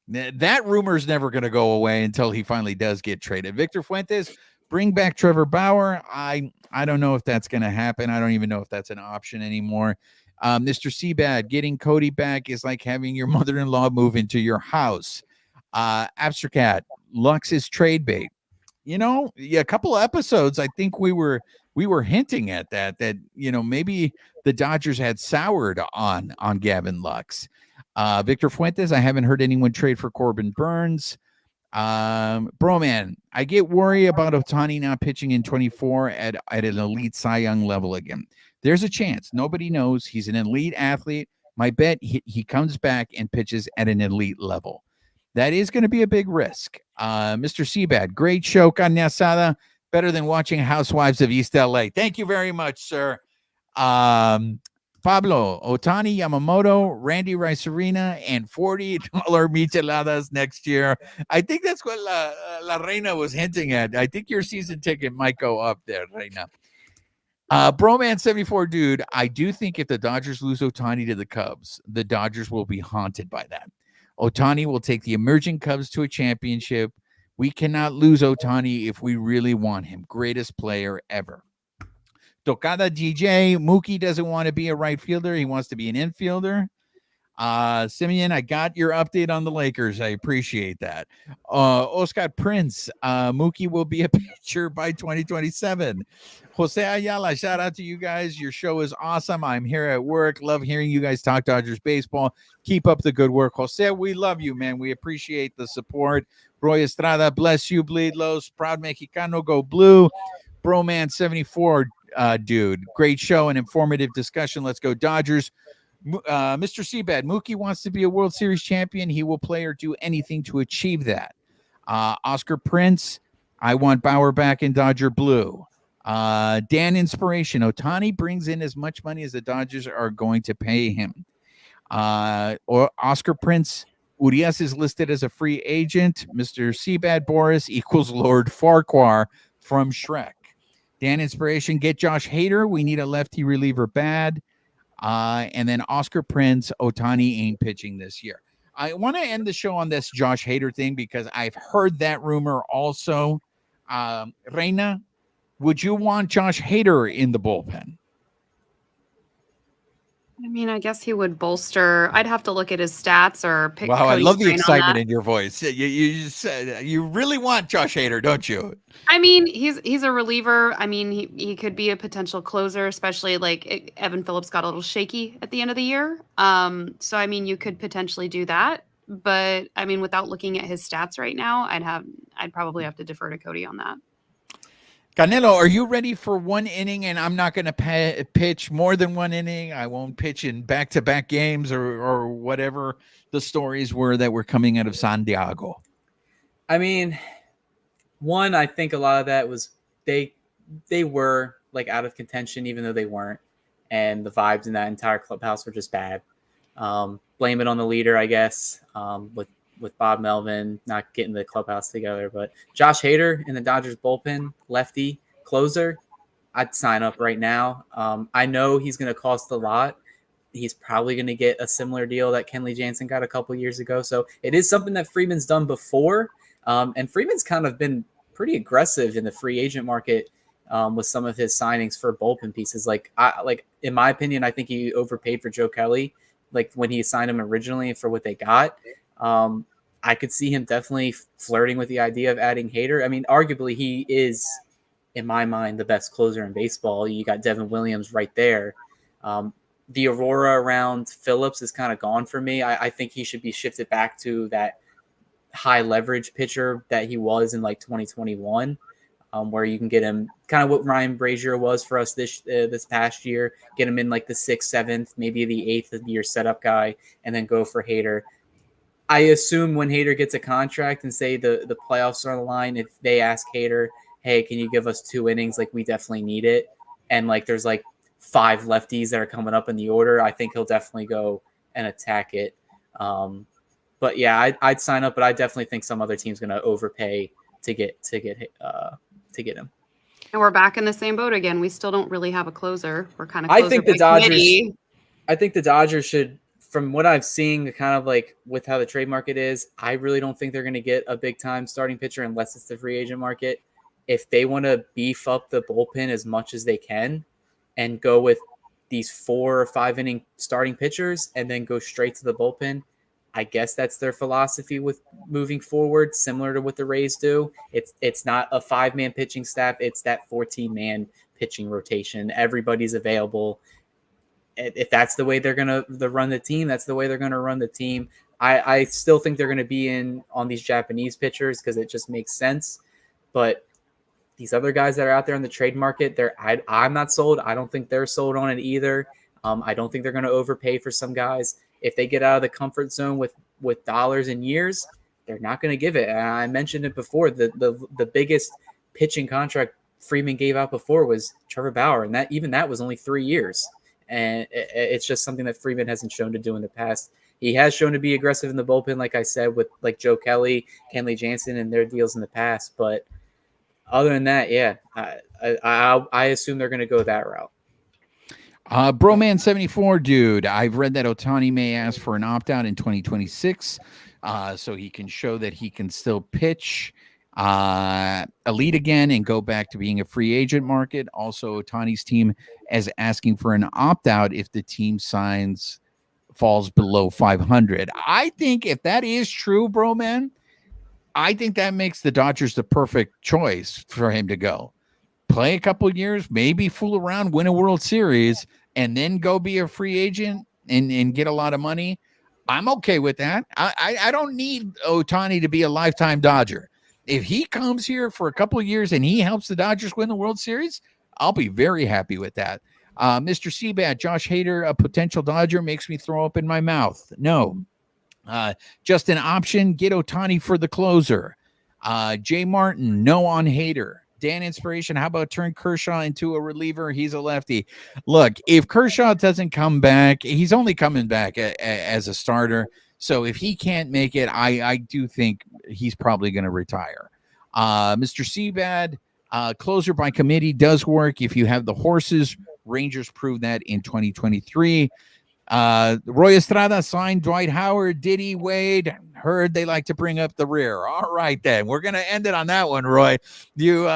that rumor is never going to go away until he finally does get traded. Victor Fuentes, bring back Trevor Bauer. I don't know if that's going to happen. I don't even know if that's an option anymore. Mr. Seabad, getting Cody back is like having your mother-in-law move into your house. Abstract, Lux's trade bait. You know, a couple of episodes, I think we were hinting at that maybe the Dodgers had soured on Gavin Lux. Victor Fuentes, I haven't heard anyone trade for Corbin Burns. Broman, I get worried about Ohtani not pitching in 24 at an elite Cy Young level again. There's a chance. Nobody knows. He's an elite athlete. My bet he comes back and pitches at an elite level. That is going to be a big risk. Mr. Seabad, great show, carne asada. Better than watching Housewives of East LA. Thank you very much, sir. Pablo, Ohtani, Yamamoto, Randy Arozarena, and $40 micheladas next year. I think that's what La Reina was hinting at. I think your season ticket might go up there, Reina. Broman 74, dude, I do think if the Dodgers lose Ohtani to the Cubs, the Dodgers will be haunted by that. Ohtani will take the emerging Cubs to a championship We cannot lose Ohtani if we really want him. Greatest player ever. Tocada DJ, Mookie doesn't want to be a right fielder. He wants to be an infielder. Simeon, I got your update on the Lakers. I appreciate that. Oscar Prince, Mookie will be a pitcher by 2027. Jose Ayala, shout out to you guys. Your show is awesome. I'm here at work. Love hearing you guys talk Dodgers baseball. Keep up the good work. Jose, we love you, man. We appreciate the support. Roy Estrada, bless you, Bleed Los. Proud Mexicano, go blue. Broman 74, dude. Great show and informative discussion. Let's go Dodgers. Mr. Seabad, Mookie wants to be a World Series champion. He will play or do anything to achieve that. Oscar Prince, I want Bauer back in Dodger blue. Dan Inspiration, Ohtani brings in as much money as the Dodgers are going to pay him. Or Oscar Prince, Urias is listed as a free agent. Mr. Seabad Boris equals Lord Farquhar from Shrek. Dan Inspiration, get Josh Hader. We need a lefty reliever bad. And then Oscar Prince, Ohtani ain't pitching this year. I want to end the show on this Josh Hader thing because I've heard that rumor also. Reina, would you want Josh Hader in the bullpen? I mean, I guess he would bolster. I'd have to look at his stats or pick. Wow, I Cody's love the brain on excitement that. in your voice. You said you really want Josh Hader, don't you? I mean, he's a reliever. I mean, he could be a potential closer, especially like Evan Phillips got a little shaky at the end of the year. So I mean, you could potentially do that, but I mean, without looking at his stats right now, I'd probably have to defer to Cody on that. Canelo, are you ready for one inning? And I'm not going to pitch more than one inning. I won't pitch in back-to-back games or whatever the stories were that were coming out of San Diego. I mean, one, I think a lot of that was they were like out of contention, even though they weren't. And the vibes in that entire clubhouse were just bad. Blame it on the leader, I guess, with Bob Melvin not getting the clubhouse together. But Josh Hader in the Dodgers bullpen, lefty closer, I'd sign up right now. I know he's going to cost a lot. He's probably going to get a similar deal that Kenley Jansen got a couple years ago. So it is something that Freeman's done before. And Freeman's kind of been pretty aggressive in the free agent market with some of his signings for bullpen pieces. Like in my opinion, I think he overpaid for Joe Kelly, like when he signed him originally for what they got. I could see him definitely flirting with the idea of adding Hader. I mean, arguably he is, in my mind, the best closer in baseball. You got Devin Williams right there. The aurora around Phillips is kind of gone for me. I think he should be shifted back to that high leverage pitcher that he was in like 2021, where you can get him kind of what Ryan Brazier was for us this past year, get him in like the 6th, 7th, maybe the 8th of your setup guy, and then go for Hader. I assume when Hader gets a contract and say the playoffs are on the line, if they ask Hader, hey, can you give us 2 innings? Like, we definitely need it. And like, there's like 5 lefties that are coming up in the order. I think he'll definitely go and attack it. But yeah, I'd sign up, but I definitely think some other team's going to overpay to get him. And we're back in the same boat again. We still don't really have a closer. We're kind of. I think the Dodgers should. From what I've seen, kind of like with how the trade market is, I really don't think they're going to get a big time starting pitcher unless it's the free agent market. If they want to beef up the bullpen as much as they can and go with these 4 or 5 inning starting pitchers and then go straight to the bullpen, I guess that's their philosophy with moving forward, similar to what the Rays do. It's not a 5-man pitching staff. It's that 14-man pitching rotation. Everybody's available. If that's the way they're going to run the team, that's the way they're going to run the team. I still think they're going to be in on these Japanese pitchers because it just makes sense. But these other guys that are out there in the trade market, I'm not sold. I don't think they're sold on it either. I don't think they're going to overpay for some guys. If they get out of the comfort zone with dollars and years, they're not going to give it. And I mentioned it before. The biggest pitching contract Freeman gave out before was Trevor Bauer, and that was only 3 years. And it's just something that Freeman hasn't shown to do in the past. He has shown to be aggressive in the bullpen, like I said, with like Joe Kelly, Kenley Jansen, and their deals in the past. But other than that, yeah, I assume they're going to go that route. Broman 74, dude. I've read that Ohtani may ask for an opt-out in 2026, so he can show that he can still pitch. elite again and go back to being a free agent market. Also, Otani's team is asking for an opt-out if the team falls below 500. I think if that is true, bro, man, I think that makes the Dodgers the perfect choice for him to go. Play a couple years, maybe fool around, win a World Series, and then go be a free agent and get a lot of money. I'm okay with that. I don't need Ohtani to be a lifetime Dodger. If he comes here for a couple of years and he helps the Dodgers win the World Series, I'll be very happy with that. Mr. Seabat, Josh Hader, a potential Dodger, makes me throw up in my mouth. No. Just an option, get Ohtani for the closer. Jay Martin, no on Hader. Dan Inspiration, how about turn Kershaw into a reliever? He's a lefty. Look, if Kershaw doesn't come back, he's only coming back as a starter. So if he can't make it, I do think he's probably going to retire. Mr. Seabad, closer by committee does work if you have the horses. Rangers proved that in 2023. Roy Estrada signed Dwight Howard. Did he, Wade? Heard they like to bring up the rear. All right, then. We're going to end it on that one, Roy. You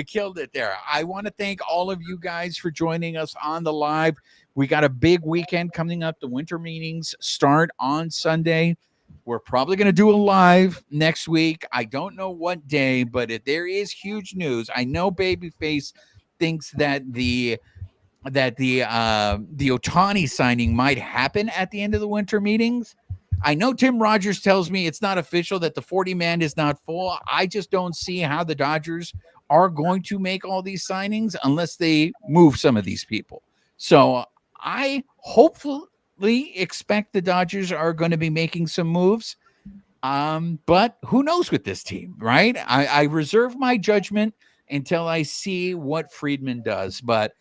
killed it there. I want to thank all of you guys for joining us on the live. We got a big weekend coming up. The winter meetings start on Sunday. We're probably going to do a live next week. I don't know what day, but if there is huge news, I know Babyface thinks that the Ohtani signing might happen at the end of the winter meetings. I know Tim Rogers tells me it's not official, that the 40-man is not full. I just don't see how the Dodgers are going to make all these signings unless they move some of these people. So I hopefully expect the Dodgers are going to be making some moves. But who knows with this team, right? I reserve my judgment until I see what Friedman does. But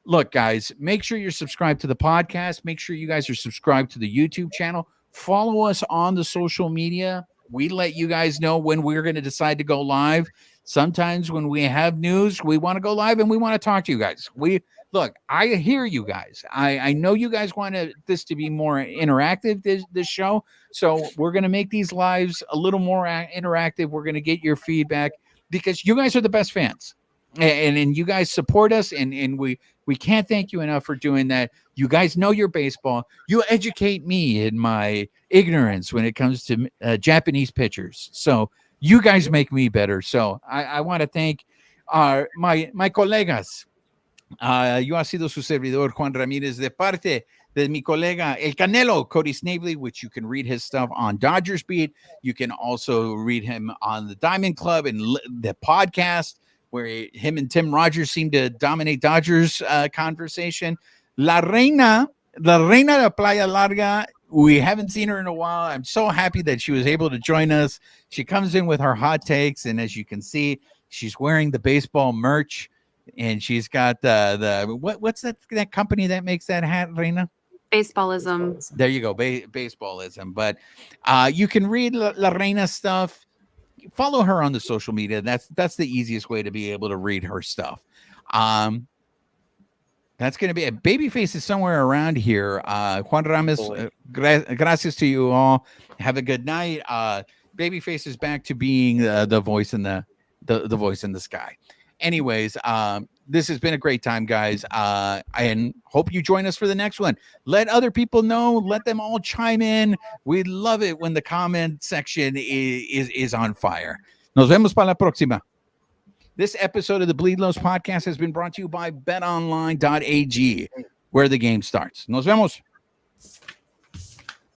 look, guys, make sure you're subscribed to the podcast. Make sure you guys are subscribed to the YouTube channel. Follow us on the social media. We let you guys know when we're going to decide to go live. Sometimes when we have news, we want to go live and we want to talk to you guys. Look, I hear you guys. I know you guys want this to be more interactive, this show. So we're going to make these lives a little more interactive. We're going to get your feedback because you guys are the best fans. And you guys support us, and we can't thank you enough for doing that. You guys know your baseball. You educate me in my ignorance when it comes to Japanese pitchers. So you guys make me better. So I want to thank my colegas. Yo ha sido su servidor Juan Ramírez de parte de mi colega El Canelo, Cody Snavely, which you can read his stuff on Dodgers Beat. You can also read him on the Diamond Club and the podcast, where him and Tim Rogers seem to dominate Dodgers conversation. La Reina de Playa Larga, we haven't seen her in a while. I'm so happy that she was able to join us. She comes in with her hot takes, and as you can see, she's wearing the baseball merch, and she's got what's that company that makes that hat, Reina? Baseballism. There you go, baseballism. But you can read La Reina stuff. Follow her on the social media. That's the easiest way to be able to read her stuff. That's going to be it. Babyface is somewhere around here. Juan Ramos, gracias to you all. Have a good night. Babyface is back to being the voice in the voice in the sky. Anyways, this has been a great time, guys. And hope you join us for the next one. Let other people know. Let them all chime in. We love it when the comment section is on fire. Nos vemos para la próxima. This episode of the Bleed Lows podcast has been brought to you by betonline.ag, where the game starts. Nos vemos.